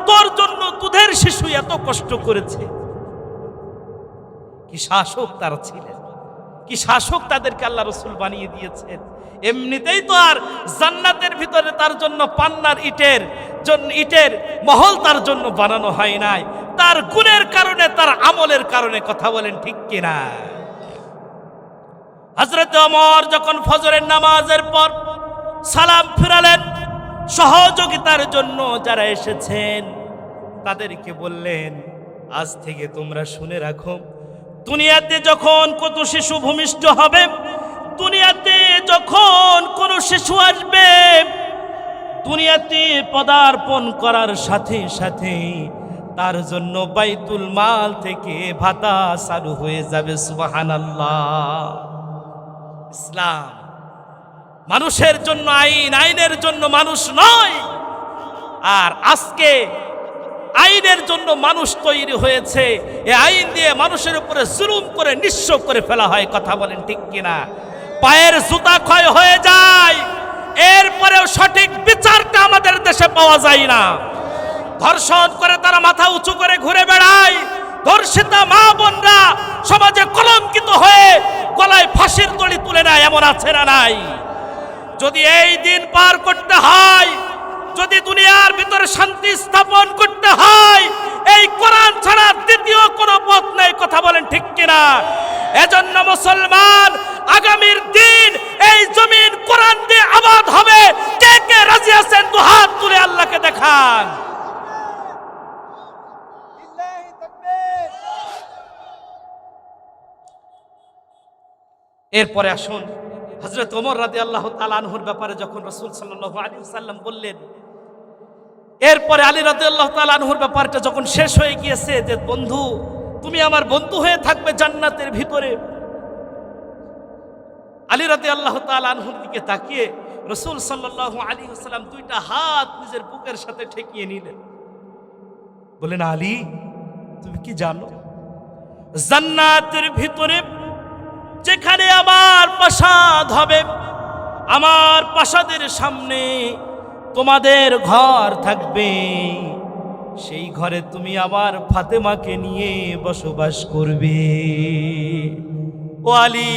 তোর জন্য দুধের শিশু এত কষ্ট করেছে। কি শাসক তারা ছিলেন, কি শাসক তাদেরকে আল্লাহ রাসূল বানিয়ে দিয়েছেন। এমনিতেই তো আর জান্নাতের ভিতরে তার জন্য পান্নার ইটের ইটের মহল তার জন্য বানানো হয় নাই, তার গুণের কারণে, তার আমলের কারণে। কথা বলেন ঠিক কিনা? হযরত ওমর যখন ফজরের নামাজের পর সালাম ফিরালেন, সহযোগিতার জন্য যারা এসেছেন তাদেরকে বললেন, আজ থেকে তোমরা শুনে রাখো, দুনিয়াতে যখন কত শিশু ভূমিষ্ঠ হবে, দুনিয়াতে যখন কোন শিশু আসবে, দুনিয়াতে পদার্পণ করার সাথে সাথে তার জন্য বাইতুল মাল থেকে ভাতা চালু হয়ে যাবে। সুবহানাল্লাহ। ইসলাম মানুষের জন্য আইন, আইনের জন্য মানুষ নয়। আর আজকে আইনের জন্য মানুষ তৈরি হয়েছে, এই আইন দিয়ে মানুষের উপরে জুলুম করে নিঃস্ব করে ফেলা হয়। কথা বলেন ঠিক কিনা? পায়ের জুতা ক্ষয় হয়ে যায়, এরপরেও সঠিক বিচারটা আমাদের দেশে পাওয়া যায় না। ধর্ষণ করে তারা মাথা উঁচু করে ঘুরে বেড়ায়, ধর্ষিতা মা বোনরা সমাজে কলঙ্কিত হয়ে গলায় ফাঁসির দড়ি তুলে নেয়, এমন আছে না নাই? যদি এই দিন পার করতে হয়, যদি দুনিয়ার ভিতরে শান্তি স্থাপন করতে হয়, এই কোরআন ছাড়া দ্বিতীয় কোনো পথ নেই। কথা বলেন ঠিক কিনা? এজন্য মুসলমান, আগামীর দিন এই জমিন কোরআন দিয়ে আবাদ হবে। কে কে রাজি আছেন দুহাত তুলে আল্লাহকে দেখান। এরপরে আসুন, হযরত ওমর রাদিয়াল্লাহু তাআলা আনহুর ব্যাপারে যখন রাসূল সাল্লাল্লাহু আলাইহি ওয়াসাল্লাম বললেন, এরপরে আলী রাদিয়াল্লাহু তাআলা আনহুর ব্যাপারটা যখন শেষ হয়ে গিয়েছে, যে বন্ধু তুমি আমার বন্ধু হয়ে থাকবে জান্নাতের ভিতরে, আলী রাদিয়াল্লাহু তাআলা আনহুর দিকে তাকিয়ে রাসূল সাল্লাল্লাহু আলাইহি ওয়াসাল্লাম দুইটা হাত নিজের বুকের সাথে ঠেকিয়ে নিলেন। বলেন, আলী তুমি কি জানো জান্নাতের ভিতরে যেখানে আমার প্রাসাদ হবে, আমার প্রাসাদের সামনে তোমাদের ঘর থাকবে, সেই ঘরে তুমি আমার ফাতেমাকে নিয়ে বসবাস করবে। ও আলী,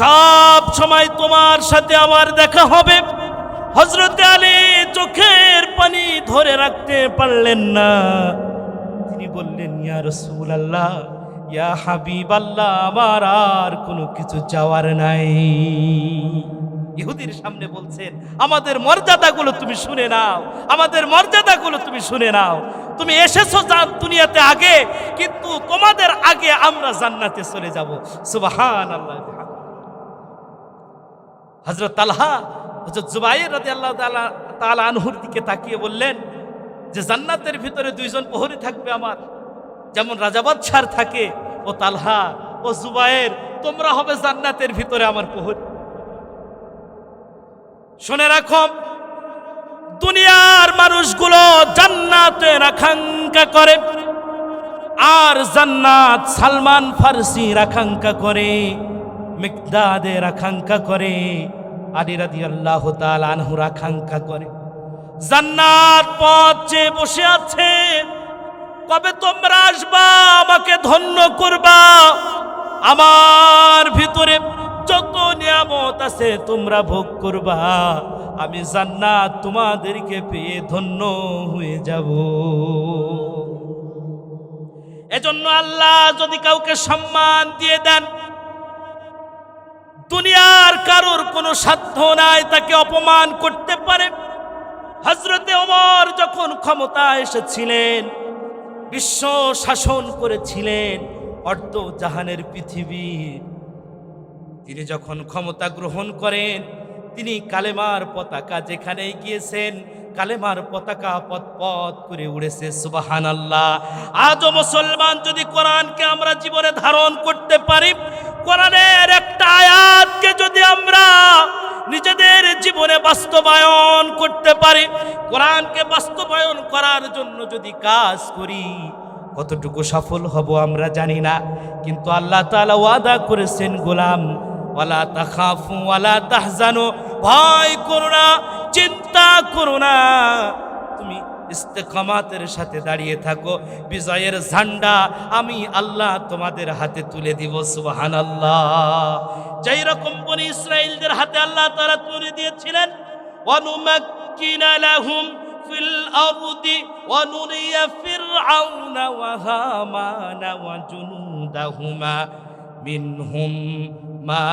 সব সময় তোমার সাথে আমার দেখা হবে। হযরত আলী চোখের পানি ধরে রাখতে পারলেন না, তিনি বললেন, ইয়া রাসূলুল্লাহ, ইয়া হাবিবাল্লাহ, আমার আর কোনো কিছু চাওয়ার নাই। ইহুদির সামনে বলছেন, আমাদের মর্যাদাগুলো তুমি শুনে নাও, আমাদের মর্যাদাগুলো তুমি শুনে নাও। তুমি এসেছো দুনিয়াতে আগে, কিন্তু তোমাদের আগে আমরা জান্নাতে চলে যাব। সুবহানাল্লাহ। হযরত তালহা, হযরত জুবাইর রাদিয়াল্লাহু তাআলা আনহুর দিকে তাকিয়ে বললেন যে জান্নাতের ভিতরে দুইজন প্রহরী থাকবে আমার, যেমন রাজা বাদশার থাকে। ও তালহা, ও জুবাইর, তোমরা হবে জান্নাতের ভিতরে আমার প্রহরী। শুনে রাখো, দুনিয়ার মানুষগুলো জান্নাতের আকাঙ্ক্ষা করে, আর জান্নাত সালমান ফারসির আকাঙ্ক্ষা করে, মিকদাদের আকাঙ্ক্ষা করে, আলী রাদিয়াল্লাহু তাআলা আনহুর আকাঙ্ক্ষা করে। জান্নাত পথ চেয়ে বসে আছে, কবে তোমরা আসবা, আমাকে ধন্য করবা, আমার ভিতরে যত নিয়ামত আছে তোমরা ভোগ করবা, আমি জান্নাত তোমাদেরকে পেয়ে ধন্য হয়ে যাব। এজন্য আল্লাহ যদি কাউকে সম্মান দিয়ে দেন, দুনিয়ার কারোর কোনো সাধ্য নাই তাকে অপমান করতে পারে। হযরতে ওমর যখন ক্ষমতায় এসেছিলেন, বিশ্ব শাসন করেছিলেন, অর্ধ জাহানের পৃথিবীর, তিনি যখন ক্ষমতা গ্রহণ করেন, তিনি কালেমার পতাকা যেখানেই গিয়েছেন, কালেমার পতাকা পথ পথ করে উড়েছে। সুবহানাল্লাহ। আজও মুসলমান যদি কোরআনকে আমরা জীবনে ধারণ করতে পারি, কোরআনের একটা আয়াতকে যদি আমরা নিজেদের জীবনে বাস্তবায়ন করতে পারি, কোরআনকে বাস্তবায়ন করার জন্য যদি কাজ করি, কতটুকু সফল হব আমরা জানি না। কিন্তু আল্লাহ তাআলা ওয়াদা করেছেন, গোলাম, ওয়ালা তাখাফু ওয়ালা তাহজানু, ভয় করো না, চিন্তা করো না, তুমি ইস্তেকামাতের সাথে দাঁড়িয়ে থাকো, বিজয়ের ঝান্ডা আমি আল্লাহ তোমাদের হাতে তুলে দিব। সুবহানাল্লাহ। যেই রকম বনি ইসরাইলদের হাতে আল্লাহ তাআলা তুলে দিয়েছিলেন, ওয়ানুমাক্কিনা লাহুম ফিল আরদি ওয়া নুরিয়া ফিরআউনা ওয়া হামানা ওয়া জুনুদাহুমা মিনহুম মা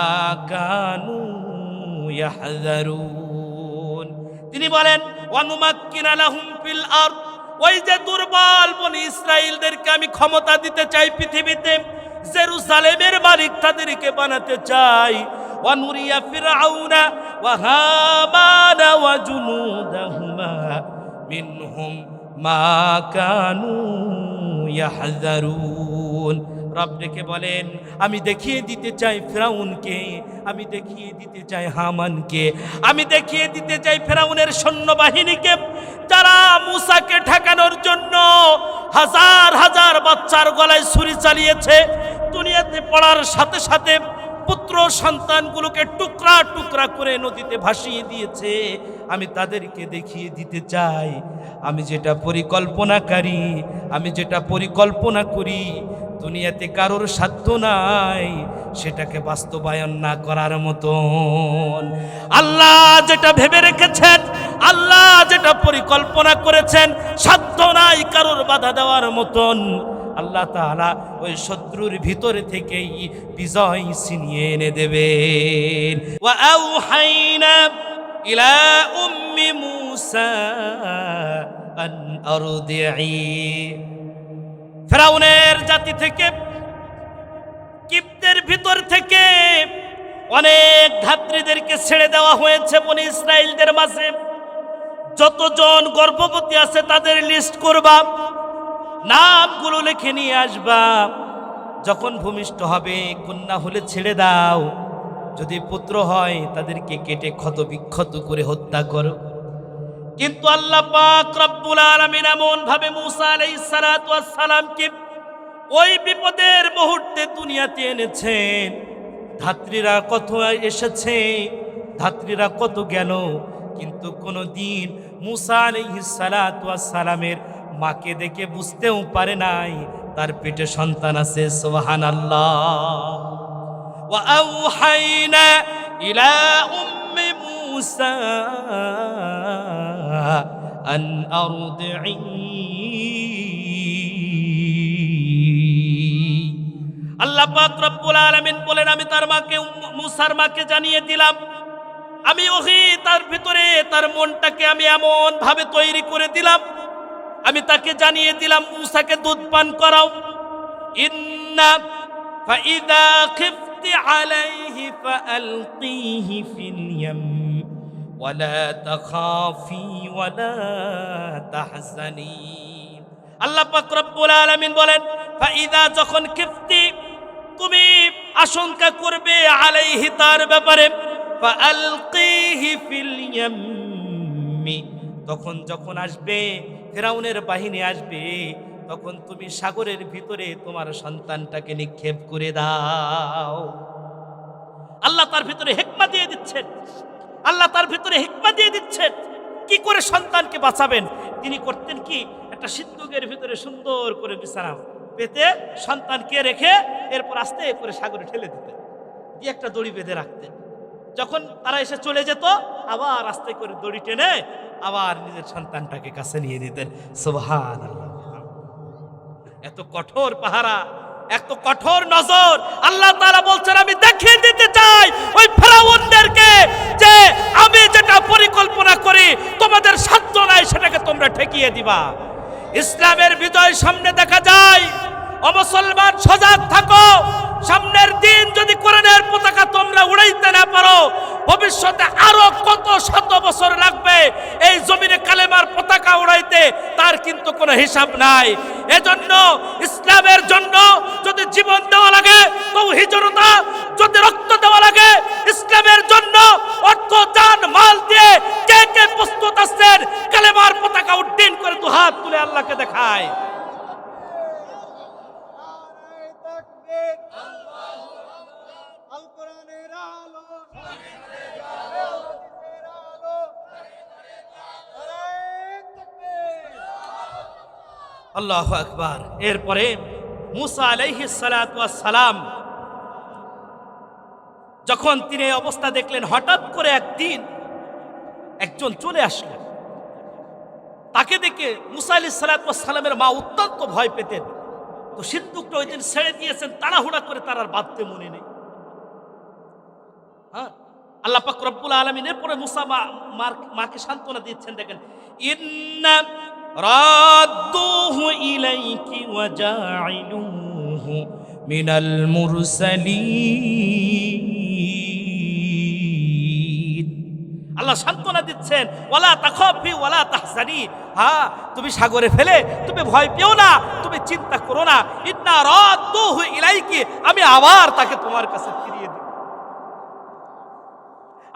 কানু ইয়াহযারুন। তিনি বলেন ওয়া নুমাক্কিনা লাহুম ফিল আরদ, ওই যে দুর্বল বনি ইসরাইলদেরকে আমি ক্ষমতা দিতে চাই পৃথিবীতে, জেরুজালেমের মালিক তাদেরকে বানাতে চাই। ওয়া নুরিয়া ফিরআউনা ওয়া হামানা ওয়া জুনুদাহুমা মিনহুম মা কানু ইয়াহযারুন। রব ডেকে বলেন আমি দেখিয়ে দিতে চাই ফিরাউনকে, আমি দেখিয়ে দিতে চাই হামানকে, আমি দেখিয়ে দিতে চাই ফিরাউনের সৈন্যবাহিনীকে, যারা মূসাকে ঠেকানোর জন্য হাজার হাজার বাচ্চার গলায় ছুরি চালিয়েছে, দুনিয়াতে পড়ার সাথে সাথে পুত্র সন্তানগুলোকে টুকরা টুকরা করে নদীতে ভাসিয়ে দিয়েছে। আমি তাদেরকে দেখিয়ে দিতে চাই আমি যেটা পরিকল্পনাকারী, আমি যেটা পরিকল্পনা করি দুনিয়াতে কারোর সাধ্য নাই সেটাকে বাস্তবায়ন না করার মতন। আল্লাহ যেটা ভেবে রেখেছেন, আল্লাহ যেটা পরিকল্পনা করেছেন, সাধ্য নাই কারোর বাধা দেওয়ার মতন। আল্লাহ তাআলা ওই শত্রুর ভিতরে থেকেই বিজয় ছিনিয়ে এনে দেবেন। ওয়া আওহাইনা ইলা উম্মি মূসা আন আরদি'i, ফিরাউনের জাতি থেকে, কিপ্তের ভিতর থেকে অনেক ধাত্রীদেরকে ছেড়ে দেওয়া হয়েছে বনি ইসরাইলদের মাঝে। যতজন গর্ভবতী আছে তাদের লিস্ট করবা, নামগুলো লিখে নিয়ে আসবা। যখন ভূমিষ্ঠ হবে কন্যা হলে ছেড়ে দাও, যদি পুত্র হয় তাদেরকে কেটে ক্ষত বিক্ষত করে হত্যা করো। কিন্তু আল্লাহ পাক রব্বুল আলামিন এমন ভাবে মূসা আলাইহিস সালাতু ওয়াস সালামকে ওই বিপদের মুহূর্তে দুনিয়াতে এনেছেন। ধাত্রীরা কত এসেছে, ধাত্রীরা কত গেল, কিন্তু কোনদিন মূসা আলাইহিস সালাতু ওয়াস সালামের মাকে দেখে বুঝতেও পারে নাই তার পেটে সন্তান আছে। সুবহানাল্লাহ। ওয়া আওহাইনা ইলা উম্মি মূসা আন আরদি'i, আল্লাহ পাক রব্বুল আলামিন বলেন আমি তার মাকে, মূসার মাকে জানিয়ে দিলাম, আমি ওহি তার ভিতরে তার মনটাকে আমি এমন ভাবে তৈরি করে দিলাম, আমি তাকে জানিয়ে দিলাম মূসাকে দুধ পান করাও। ইন্না ফাইদা খিফতি আলাইহি ফাআলকিহি ফিল ইয়াম ওয়ালা তাখাফি ওয়ালা তাহজানি। আল্লাহ পাক রব্বুল আলামিন বলেন ফাইদা, যখন খিফতি তুমি আশঙ্কা করবে, আলাইহি তার ব্যাপারে, ফাআলকিহি ফিল ইয়াম্মি, তখন যখন আসবে ফিরাউনের বাহিনী আসবে, তখন তুমি সাগরের ভিতরে তোমার সন্তানটাকে নিক্ষেপ করে দাও। আল্লাহ তার ভিতরে হিকমত দিয়ে দিচ্ছেন, আল্লাহ তার ভিতরে হিকমত দিয়ে দিচ্ছেন কি করে সন্তানকে বাঁচাবেন। তিনি করতেন কি, একটা সিন্দুকের ভিতরে সুন্দর করে বিছানা পেতে সন্তানকে রেখে এরপর আস্তে করে সাগরে ঠেলে দিতেন, দিয়ে একটা দড়ি বেঁধে রাখতেন। যখন তারা এসে চলে যেত আবার আস্তে করে দড়ি টেনে আবার নিজের সন্তানটাকে কাছে নিয়ে নিতেন। সুবহানাল্লাহ। এত কঠোর পাহারা, এত কঠোর নজর। আল্লাহ তাআলা বলছেন আমি দেখিয়ে দিতে চাই ওই ফেরাউনদেরকে যে আমি যেটা পরিকল্পনা করি তোমাদের সাধ্য নাই সেটাকে তোমরা ঠেকিয়ে দিবা। ইসলামের বিজয় সামনে দেখা যায়। ও মুসলমান, সজাগ থাকো। সামনের দিন যদি কোরআনের পতাকা তোমরা উড়াইতে না পারো, ভবিষ্যতে আরো কত শত বছর লাগবে এই জমিনে কালেমার পতাকা উড়াইতে, তার কিন্তু কোনো হিসাব নাই। এজন্য ইসলামের জন্য যদি জীবন দেওয়া লাগে, তাওহীদ জনতা যদি রক্ত দেওয়া লাগে, ইসলামের জন্য অর্থ জান মাল দিয়ে কে কে প্রস্তুত আছেন কালেমার পতাকা উড্ডীন করে দুহাত তুলে আল্লাহকে দেখায়। আল্লাহু আকবার। এরপরে মূসা আলাইহিস সালাতু ওয়াস সালাম যখন তিনি এই অবস্থা দেখলেন, হঠাৎ করে একদিন একজন চলে আসলেন। তাকে দেখে মুসা আলাইহিস সালামের মা অত্যন্ত ভয় পেতেন। তো সিন্দুকটা ওই দিন ছেড়ে দিয়েছেন, তাড়াহুড়া করে তার আর বাঁধতে মনে নেই। হ্যাঁ, আল্লাহ পাক রব্বুল আলামিন এরপরে মুসা মাকে সান্ত্বনা দিচ্ছেন। দেখেন, ইন্না রাদ্দুহু ইলাইকি ওয়া জাইলুহু মিনাল মুরসালিন। আল্লাহ সান্ত্বনা দিচ্ছেন, ওয়ালা তাখাফি ওয়ালা তাহজানি। হ্যাঁ, তুমি সাগরে ফেলে তুমি ভয় পেও না, তুমি চিন্তা করো না। ইন্না রাদ্দুহু ইলাইকি, আমি আবার তাকে তোমার কাছে ফিরিয়ে দেব,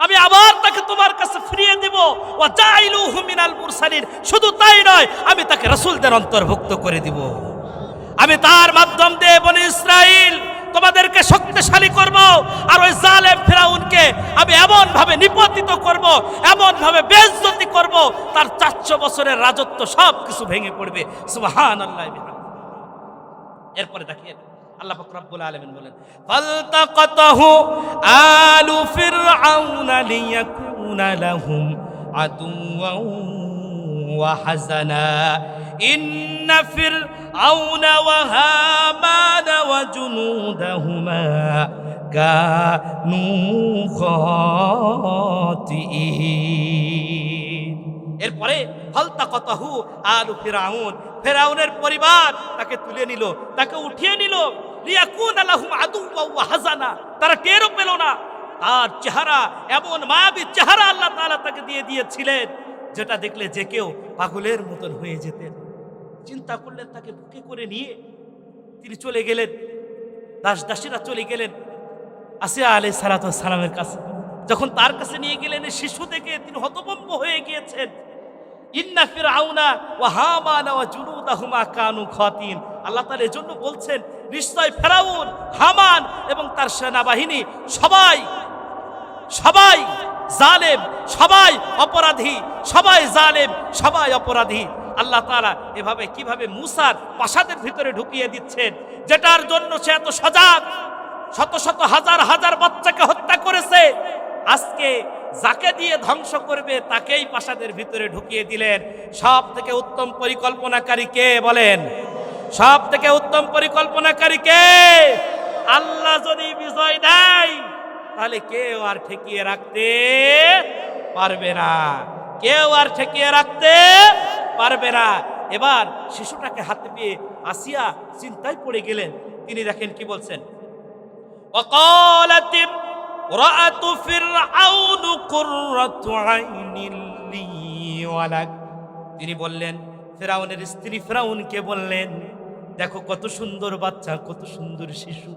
আমি আবার তাকে তোমার কাছে ফিরিয়ে দেব। ওয়া জাইলুহু মিনাল মুরসালিন, শুধু তাই নয়, আমি তাকে রাসূলদের অন্তর্ভুক্ত করে দিব। আমি তার মাধ্যম দিয়ে বনি ইসরাইল তোমাদেরকে শক্তিশালী করব, আর ওই জালেম ফিরাউনকে আমি এমন ভাবে নিপতিত করব, এমন ভাবে বেইজ্জতি করব, তার 400 বছরের রাজত্ব সব কিছু ভেঙে পড়বে। সুবহানাল্লাহ। এরপরে দেখেন আল্লাহ পাক রব্বুল আলামিন বলেন, ফালতাকাতাহু আলু ফিরআউনা লিয়াকুনা লাহুম আদুওয়াও ওয়া হাযানা ইন্না ফিরআউনা ওয়া হামানা ওয়া জুনুদাহুমা কানু খাতিঈন। এরপরে ফালতাকাতাহু আলু ফিরআউন, ফিরআউনের পরিবার তাকে তুলে নিল, তাকে উঠিয়ে নিল। লিয়াকুনা লাহুম আদুওয়া ওয়া হাযানা, তারা টেরও পেল না তার চেহারা, এমন মায়াবী চেহারা আল্লাহ তাআলা তাকে দিয়ে দিয়েছিলেন, যেটা দেখলে যে কেউ পাগলের মতন হয়ে যেতেন। চিন্তা করলেন, তাকে বুকে করে নিয়ে তিনি চলে গেলেন, দাসদাসীরা চলে গেলেন আসিয়া আলাইহিস সালামের কাছে। যখন তার কাছে নিয়ে গেলেন, শিশু দেখে তিনি হতভম্ব হয়ে গিয়েছেন। ইন্না ফিরআউনা ওয়া হামানা ওয়া জুনুদাহুমা কানু খাতিন, আল্লাহ তাআলা এজন্য বলছেন, নিশ্চয় ফিরআউন, হামান এবং তার সেনাবাহিনী সবাই জালেম, সবাই অপরাধী, সবাই জালেম, সবাই অপরাধী। আল্লাহ তাআলা এভাবে কিভাবে মুসার প্রাসাদের ভিতরে ঢুকিয়ে দিচ্ছেন, যেটার জন্য সে এত সজাগ, শত শত হাজার হাজার বাচ্চাকে হত্যা করেছে, আজকে যাকে দিয়ে ধ্বংস করবে তাকেই প্রাসাদের ভিতরে ঢুকিয়ে দিলেন। সব থেকে উত্তম পরিকল্পনাকারী কে বলেন? সব থেকে উত্তম পরিকল্পনাকারী কে? আল্লাহ যদি বিজয় দেয় তাহলে কেউ আর ঠেকিয়ে রাখতে পারবে না, কেউ আর ঠেকিয়ে রাখতে পারবে না। এবার শিশুটাকে হাতে পেয়ে আসিয়া চিন্তায় পড়ে গেলেন। তিনি দেখেন কি বলছেন, وقالت امرأة فرعون قرة عين لي ولك। তিনি বললেন, ফিরআউনের স্ত্রী ফিরআউনকে বললেন, দেখো কত সুন্দর বাচ্চা, কত সুন্দর শিশু,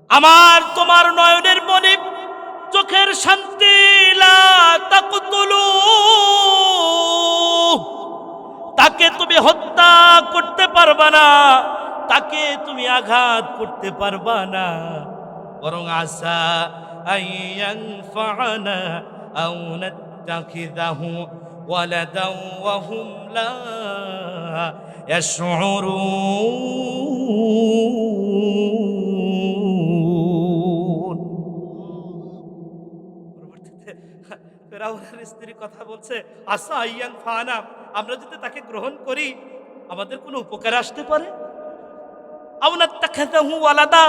আমার তোমার নয়নের মনে চোখের শান্তি, লা তাকতুলু, তাকে তুমি হত্যা করতে পারবা না, তাকে তুমি আঘাত করতে পারবা না, বরং আসা আইয়ানফা'না আও নাত্তাখিযাহু ওয়ালাদাও ওয়া হুম লা ইয়াশউরুন। ফিরআউনের স্ত্রী কথা বলছে, আসা আইয়ানফা'না, আমরা যদি তাকে গ্রহণ করি আমাদের কোনো উপকার আসতে পারে, আও নাত্তাখিযাহু ওয়ালাদা,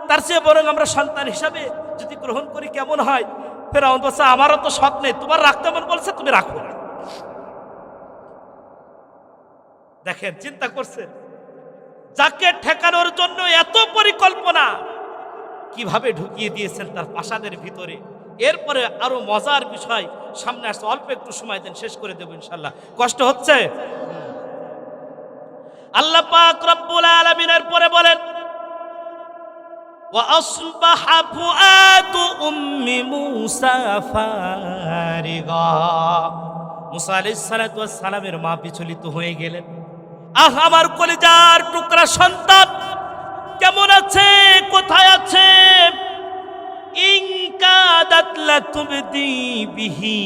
তার চেয়ে বরং আমরা সন্তান হিসাবে যদি গ্রহণ করি কেমন হয়? ফিরআউন বলছে, আমারও তো শখ নেই, তোমার রাখতে মন বলছে তুমি রাখো না। দেখেন চিন্তা করছে, যাকে ঠেকানোর জন্য এত পরিকল্পনা কিভাবে ঢুকিয়ে দিয়েছেন তার প্রাসাদের ভিতরে। এরপরে আরো মজার বিষয় সামনে আসছে, অল্প একটু সময় দেন, শেষ করে দেব ইনশাআল্লাহ। কষ্ট হচ্ছে? আল্লাহ পাক রব্বুল আলামিনের পরে বলেন, وأصبح فؤاد أم موسى فارغا। মুসা আলাইহিস সালামের মা বিচলিত হয়ে গেলেন। আহ, আমার কলিজার টুকরা সন্তান কেমন আছে, কোথায় আছে? ইনকাদাত লাতুবদি বিহি।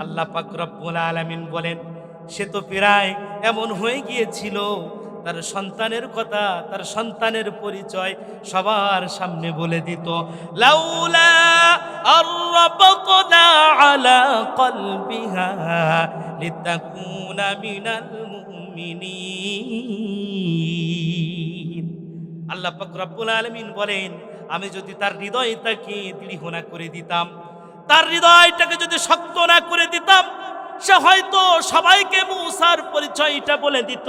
আল্লাহ পাক রব্বুল আলামিন বলেন, সে তো প্রায় এমন হয়ে গিয়েছিল তার সন্তানের কথা, তার সন্তানের পরিচয় সবার সামনে বলে দিত। লাউলা আররাবাতনা আলা কলবিহা লিতাকুনা মিনাল মুমিনিন। আল্লাহ পাক রব্বুল আলামিন বলেন, আমি যদি তার হৃদয়টাকে দৃঢ় না করে দিতাম, তার হৃদয়টাকে যদি শক্ত না করে দিতাম, সে হয়তো সবাইকে মূসার পরিচয়টা বলে দিত,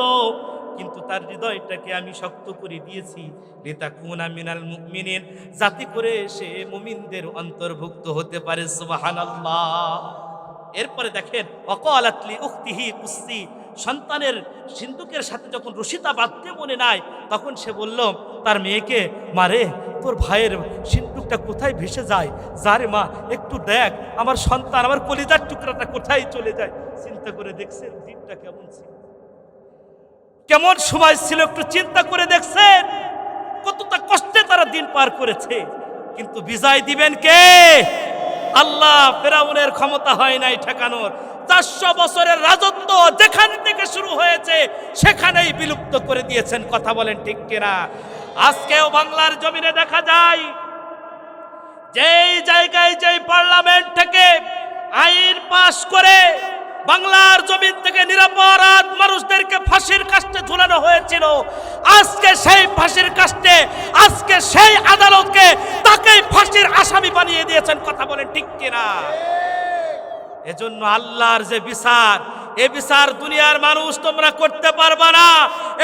কিন্তু তার হৃদয়টাকে আমি শক্ত করে দিয়েছি লিতাকুনা মিনাল মুমিনিন, যাতে করে সে মুমিনদের অন্তর্ভুক্ত হতে পারে। সুবহানাল্লাহ। এরপরে দেখেন, ওয়াকালাত লি উখতিহি কুসি, সন্তানের সিন্দুকের সাথে যখন রশিটা বাঁধতে মনে নাই, তখন সে বলল তার মেয়েকে, মারে তোর ভাইয়ের সিন্দুকটা কোথায় ভেসে যায়, যারে মা একটু দেখ, আমার সন্তান, আমার কলিজার টুকরাটা কোথায় চলে যায়। চিন্তা করে দেখছেন দিনটা কেমন ছিল, কেমন সময় ছিল, একটু চিন্তা করে দেখছেন কতটা কষ্টে তারা দিন পার করেছে। কিন্তু বিজয় দিবেন কে? আল্লাহ। ফেরাউনের ক্ষমতা হয় নাই ঠেকানোর। 400 বছরের রাজত্ব যেখান থেকে শুরু হয়েছে সেখানেই বিলুপ্ত করে দিয়েছেন। কথা বলেন ঠিক কিনা? আজকেও বাংলার জমিনে দেখা যায়, যেই জায়গায় যেই পার্লামেন্ট থেকে আইন পাশ করে বাংলার জমিন থেকে নিরপরাধ মানুষদেরকে ফাঁসির কাস্টে ঝুলানো হয়েছিল, আজকে সেই ফাঁসির কাস্টে, আজকে সেই আদালতকে তাকেই ফাঁসির আসামি বানিয়ে দিয়েছেন। কথা বলেন ঠিক কিনা? এজন্য আল্লাহর যে বিচার, এ বিচার দুনিয়ার মানুষ তোমরা করতে পারবা না।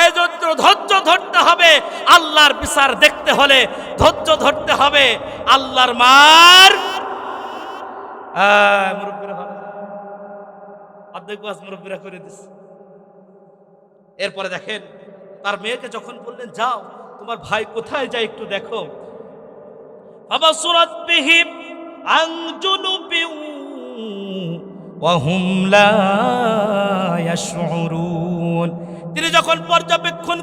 এজন্য ধৈর্য ধরতে হবে। আল্লাহর বিচার দেখতে হলে ধৈর্য ধরতে হবে। আল্লাহর মার মুরব্বীরা ভালো অর্ধেক বাস মুরব্বীরা করে দিচ্ছে। এরপরে দেখেন, তার মেয়েকে যখন বললেন যাও তোমার ভাই কোথায় যায় একটু দেখো, ফাবাসুরাত বিহি আন জুনুবিন ওয়া হুম লা ইয়াশউরুন। তিনি যখন পর্যবেক্ষণ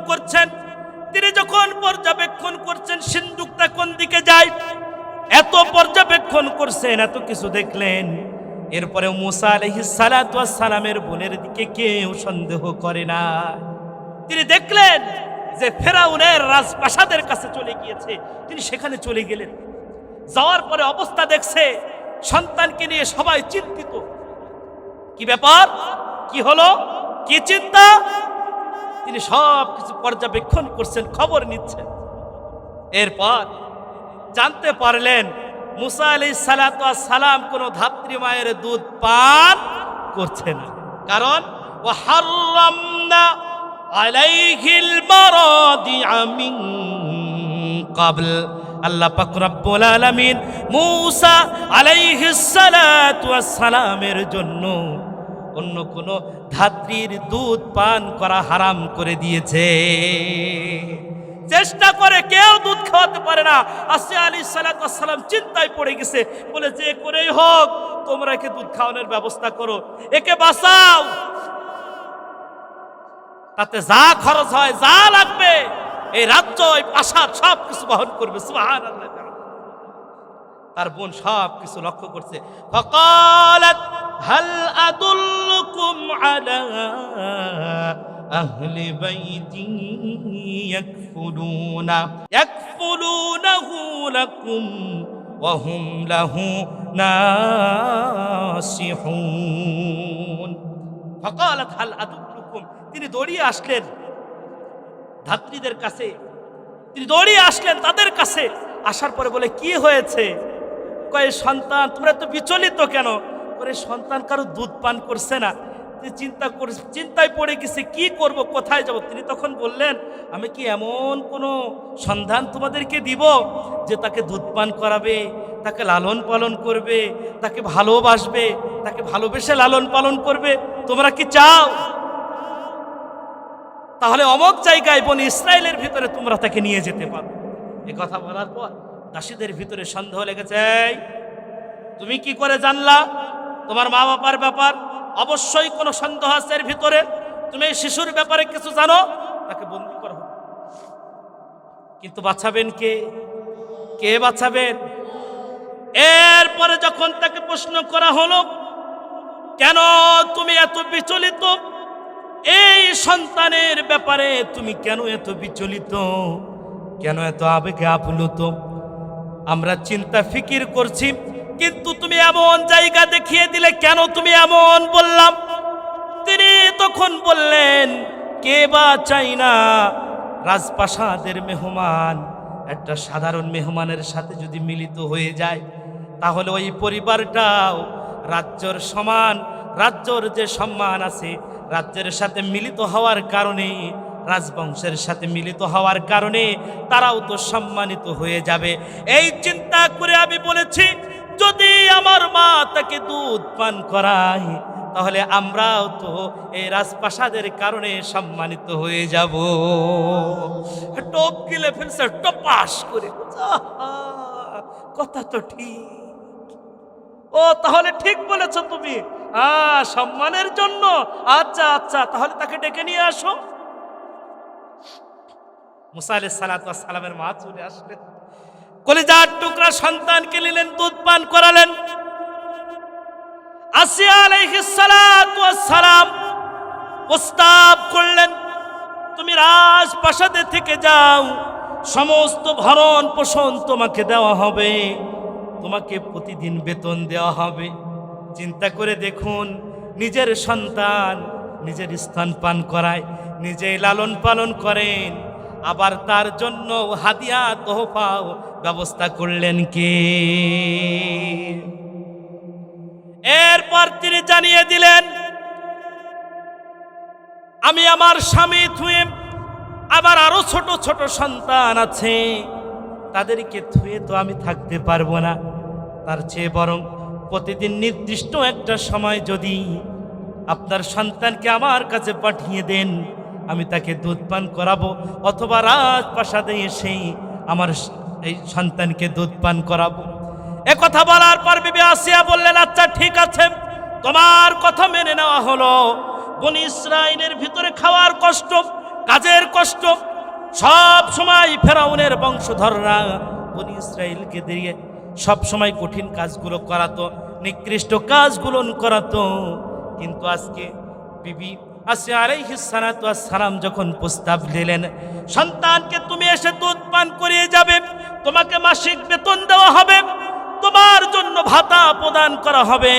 করছেন সিন্দুকটা কোন দিকে যায়, এত পর্যবেক্ষণ করছেন, এত কিছু দেখলেন, এরপরে মুসা আলাইহিস সালাতু ওয়াস সালামের বোনের দিকে কেউ সন্দেহ করে না। তিনি দেখলেন যে ফেরাউনের রাজপ্রাসাদের কাছে চলে গিয়েছে, তিনি সেখানে চলে গেলেন। যাওয়ার পরে অবস্থা দেখছে, সন্তানকে নিয়ে সবাই চিন্তিত। কি ব্যাপার, কি হলো, কি চিন্তা? তিনি সব কিছু পর্যবেক্ষণ করছেন, খবর নিচ্ছেন। এরপর জানতে পারলেন মুসা আলাইহিস সালাতু ওয়াস সালাম কোনো ধাত্রী মায়ের দুধ পান করছে না। কারণ ওয়া হারামনা আলাইহিল মারাদিআ মিন ক্বাবল, আল্লাহ পাক রব্বুল আলামিন মুসা আলাইহিস সালাতু ওয়াস সালামের জন্য অন্য কোন ধাত্রীর দুধ পান করা হারাম করে দিয়েছে। চেষ্টা করে কেউ দুধ খাওয়াতে পারে না। আসিয়া আলাইহিস সালাতু ওয়াস সালাম চিন্তায় পড়ে গেছে, বলে যে করেই হোক তোমরা একে দুধ খাওয়ানোর ব্যবস্থা করো, একে বাঁচাও, তাতে যা খরচ হয়, যা লাগবে, এই রাজ্য, এই প্রাসাদ সব কিছু বহন করবে। সুবহানাল্লাহ। তার বোন সব কিছু লক্ষ্য করছে। ফাকালাত হাল আদুল্লুকুম আলা আহলি বাইতি ইয়াকফুলুনাহু লাকুম ওয়া হুম লাহু নাসিহুন। ফাকালাত হাল আদুল্লুকুম, তিনি দৌড়িয়ে আসলেন ধাত্রীদের কাছে, তিনি দৌড়িয়ে আসলেন তাদের কাছে। আসার পরে বলে, কি হয়েছে? কয় সন্তান, তোমরা তো বিচলিত কেন? করে সন্তান কারো দুধ পান করছে না। চিন্তায় পড়ে গেছে, কি করব, কোথায় যাব? তিনি তখন বললেন, আমি কি এমন কোনো সন্ধান তোমাদেরকে দিব যে তাকে দুধ পান করাবে, তাকে লালন পালন করবে, তাকে ভালোবাসবে, তাকে ভালোবেসে লালন পালন করবে? তোমরা কি চাও? তাহলে অমক জায়গায় বনি ইসরায়েলের ভিতরে তোমরা তাকে নিয়ে যেতে পারো। এ কথা বলার পর দাসীদের ভিতরে সন্দেহ লেগেছে, তুমি কি করে জানলা তোমার মা বাবার ব্যাপার? অবশ্যই কোনো সন্দেহ আছে এর ভিতরে। তুমি এই শিশুর ব্যাপারে কিছু জানো, তাকে বন্দী করা হবে। কিন্তু বাঁচাবেন কে? কে বাঁচাবেন? এরপরে যখন তাকে প্রশ্ন করা হলো, কেন তুমি এত বিচলিত, এই সন্তানের ব্যাপারে তুমি কেন এত বিচলিত, কেন এত আবেগে আপ্লুত? আমরা চিন্তা ফিকির করছি, কিন্তু তুমি এমন জায়গা দেখিয়ে দিলে, কেন তুমি এমন বললাম? তিনি তখন বললেন, কে বা চাই না রাজপ্রাসাদের মেহমান একটা সাধারণ মেহমানের সাথে যদি মিলিত হয়ে যায়, তাহলে ওই পরিবারটাও রাজ্যর সমান, রাজ্যর যে সম্মান আছে রাজ্যের সাথে মিলিত হওয়ার কারণে, রাজবংশের সাথে মিলিত হওয়ার কারণে তারাও তো সম্মানিত হয়ে যাবে। এই চিন্তা করে আমি বলেছি, যদি আমার মা তাকে দুধ পান করায়, তাহলে আমরাও তো এই রাজপ্রাসাদের কারণে সম্মানিত হয়ে যাব। টপ গিলে ফেলছে টপাস করে। কথা তো ঠিক। ও তাহলে ঠিক বলেছ তুমি, সম্মানের জন্য। আচ্ছা আচ্ছা, তাহলে তাকে ডেকে নিয়ে আসো। মুসা আলাইহিস সালাতু ওয়াস সালামের মা চলে আসলেন, কলিজার টুকরা সন্তানকে নিলেন, দুধ পান করালেন। আসিয়া আলাইহিস সালাতু ওয়াস সালাম প্রস্তাব করলেন, তুমি রাজপ্রাসাদে থেকে যাও, সমস্ত ভরণ পোষণ তোমাকে দেওয়া হবে, তোমাকে প্রতিদিন বেতন দেওয়া হবে। চিন্তা করে দেখুন, নিজের সন্তান নিজের স্তন পান করায়, নিজেই লালন পালন করেন, আবার তার জন্য হাদিয়া তোহফাও ব্যবস্থা করলেন কে? এরপর তিনি জানিয়ে দিলেন, আমি আমার স্বামী থুয়ে আমার আরো ছোট ছোট সন্তান আছে, তাদেরকে থুয়ে তো আমি থাকতে পারবো না। তার চেয়ে বরং প্রতিদিন নির্দিষ্ট একটা সময় যদি আপনার সন্তানকে আমার কাছে পাঠিয়ে দেন, আমি তাকে দুধ পান করাবো, অথবা রাজপ্রাসাদে এসে আমার এই সন্তানকে দুধ পান করাবো। এ কথা বলার পর বিবি আসিয়া বললেন, আচ্ছা ঠিক আছে, তোমার কথা মেনে নেওয়া হলো। বনি ইসরাইলের ভিতরে খাওয়ার কষ্ট, কাজের কষ্ট, সব সময় ফেরাউনের বংশধররা বনি ইসরাইলকে দিয়ে সব সময় কঠিন কাজগুলো করাতো, নিকৃষ্ট কাজগুলো করাতো। কিন্তু আজকে বিবি আসিয়া আলাইহিস সালাতু ওয়াস সালাম যখন প্রস্তাব দিলেন, সন্তানকে তুমি এসে দুধ পান করিয়ে যাবে, তোমাকে মাসিক বেতন দেওয়া হবে, তোমার জন্য ভাতা প্রদান করা হবে,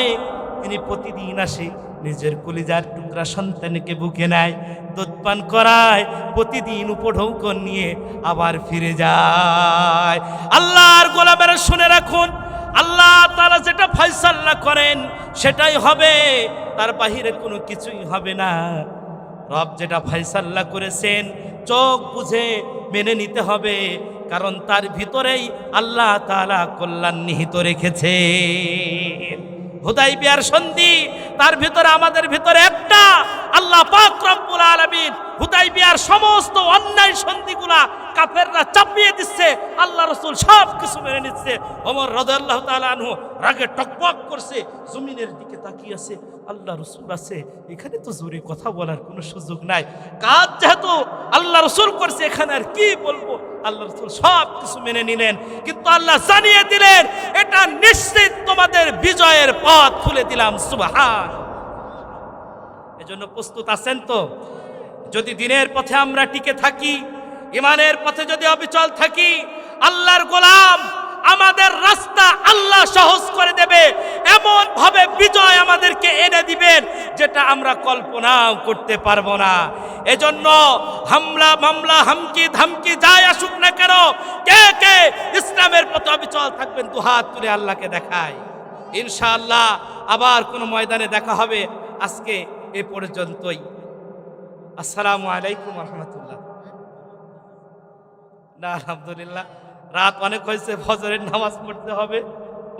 তিনি প্রতিদিন আসে নিজের কলিজার টুকরা সন্তানকে বুকে নেয়, দুধ পান করায়, প্রতিদিন উপঢৌকন নিয়ে আবার ফিরে যায়। আল্লাহর গোলামেরা শুনে রাখুন, আল্লাহ তাআলা যেটা ফয়সালা করেন সেটাই হবে, তার বাহিরে কোনো কিছুই হবে না। রব যেটা ফয়সালা করেছেন চোখ বুঝে মেনে নিতে হবে, কারণ তার ভিতরেই আল্লাহ তাআলা কল্যাণ নিহিত রেখেছে। হুদাইবিয়ার সন্ধি, তার ভিতরে আমাদের ভিতরে একটা আল্লাহ পাক রব্বুল আলামিন হুদাইবিয়ার সমস্ত অন্যায় সন্ধিগুলা কাফেররা চাপিয়ে দিচ্ছে, আল্লাহ রাসূল সব কিছু মেনে নিচ্ছে। ওমর রাদিয়াল্লাহু তাআলা আনহু রাগে টকবক করছে, জমিনের দিকে তাকিয়ে আছে, আল্লাহ রাসূল আছে, এখানে তো জোরে কথা বলার কোনো সুযোগ নাই, কাজ যেহেতু আল্লাহ রাসূল করছে, এখানে আর কি বলবো। আল্লাহ রাসূল সব কিছু মেনে নিলেন, কিন্তু আল্লাহ জানিয়ে দিলেন, এটা নিশ্চিত তোমাদের বিজয়ের পথ খুলে দিলাম। সুবহান। এজন্য প্রস্তুত আছেন তো? যদি দিনের পথে আমরা টিকে থাকি, ইমানের পথে যদি অবিচল থাকি, আল্লাহর গোলাম, আমাদের রাস্তা আল্লাহ সহজ করে দেবে, এমন ভাবে বিজয় আমাদেরকে এনে দিবেন যেটা আমরা কল্পনাও করতে পারবো না। এজন্য হামলা মামলা হামকি ধামকি যাই আসুক না কেন, কে কে ইসলামের পথে অবিচল থাকবেন, দুহাত তুলে আল্লাহকে দেখায়। ইনশাআল্লাহ আবার কোনো ময়দানে দেখা হবে। আজকে এ পর্যন্তই। আসসালামু আলাইকুম ওয়া রাহমাতুল্লাহ। না আলহামদুলিল্লাহ, রাত অনেক হয়েছে, ফজরের নামাজ পড়তে হবে,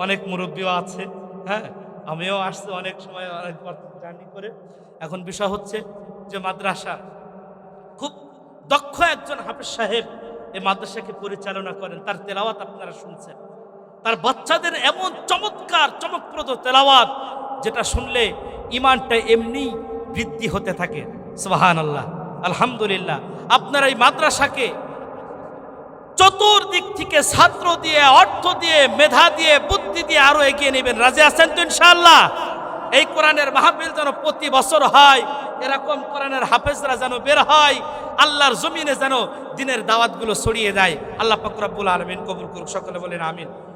অনেক মুরব্বীও আছে। হ্যাঁ, আমিও আসছি অনেক সময়, অনেক জার্নি করে। এখন বিষয় হচ্ছে যে মাদ্রাসা, খুব দক্ষ একজন হাফেজ সাহেব এই মাদ্রাসাকে পরিচালনা করেন, তার তেলাওয়াত আপনারা শুনছেন। তার বাচ্চাদের এমন চমৎকার চমকপ্রদ তেলাওয়াত, যেটা শুনলে ইমানটা এমনি বৃদ্ধি হতে থাকে। সুবহানাল্লাহ, আলহামদুলিল্লাহ। আপনারা এই মাদ্রাসাকে চতুর্দিক থেকে ছাত্র দিয়ে, অর্থ দিয়ে, মেধা দিয়ে, বুদ্ধি দিয়ে আরো এগিয়ে নেবেন। রাজি আছেন তো ইনশাআল্লাহ? এই কোরআনের মাহফিল যেন প্রতি বছর হয়, এরকম কোরআনের হাফেজরা যেন বের হয়, আল্লাহর জমিনে যেন দিনের দাওয়াতগুলো ছড়িয়ে দেয়। আল্লাহ পাক রব্বুল আলামিন কবুল করুক, সকলে বলেন আমিন।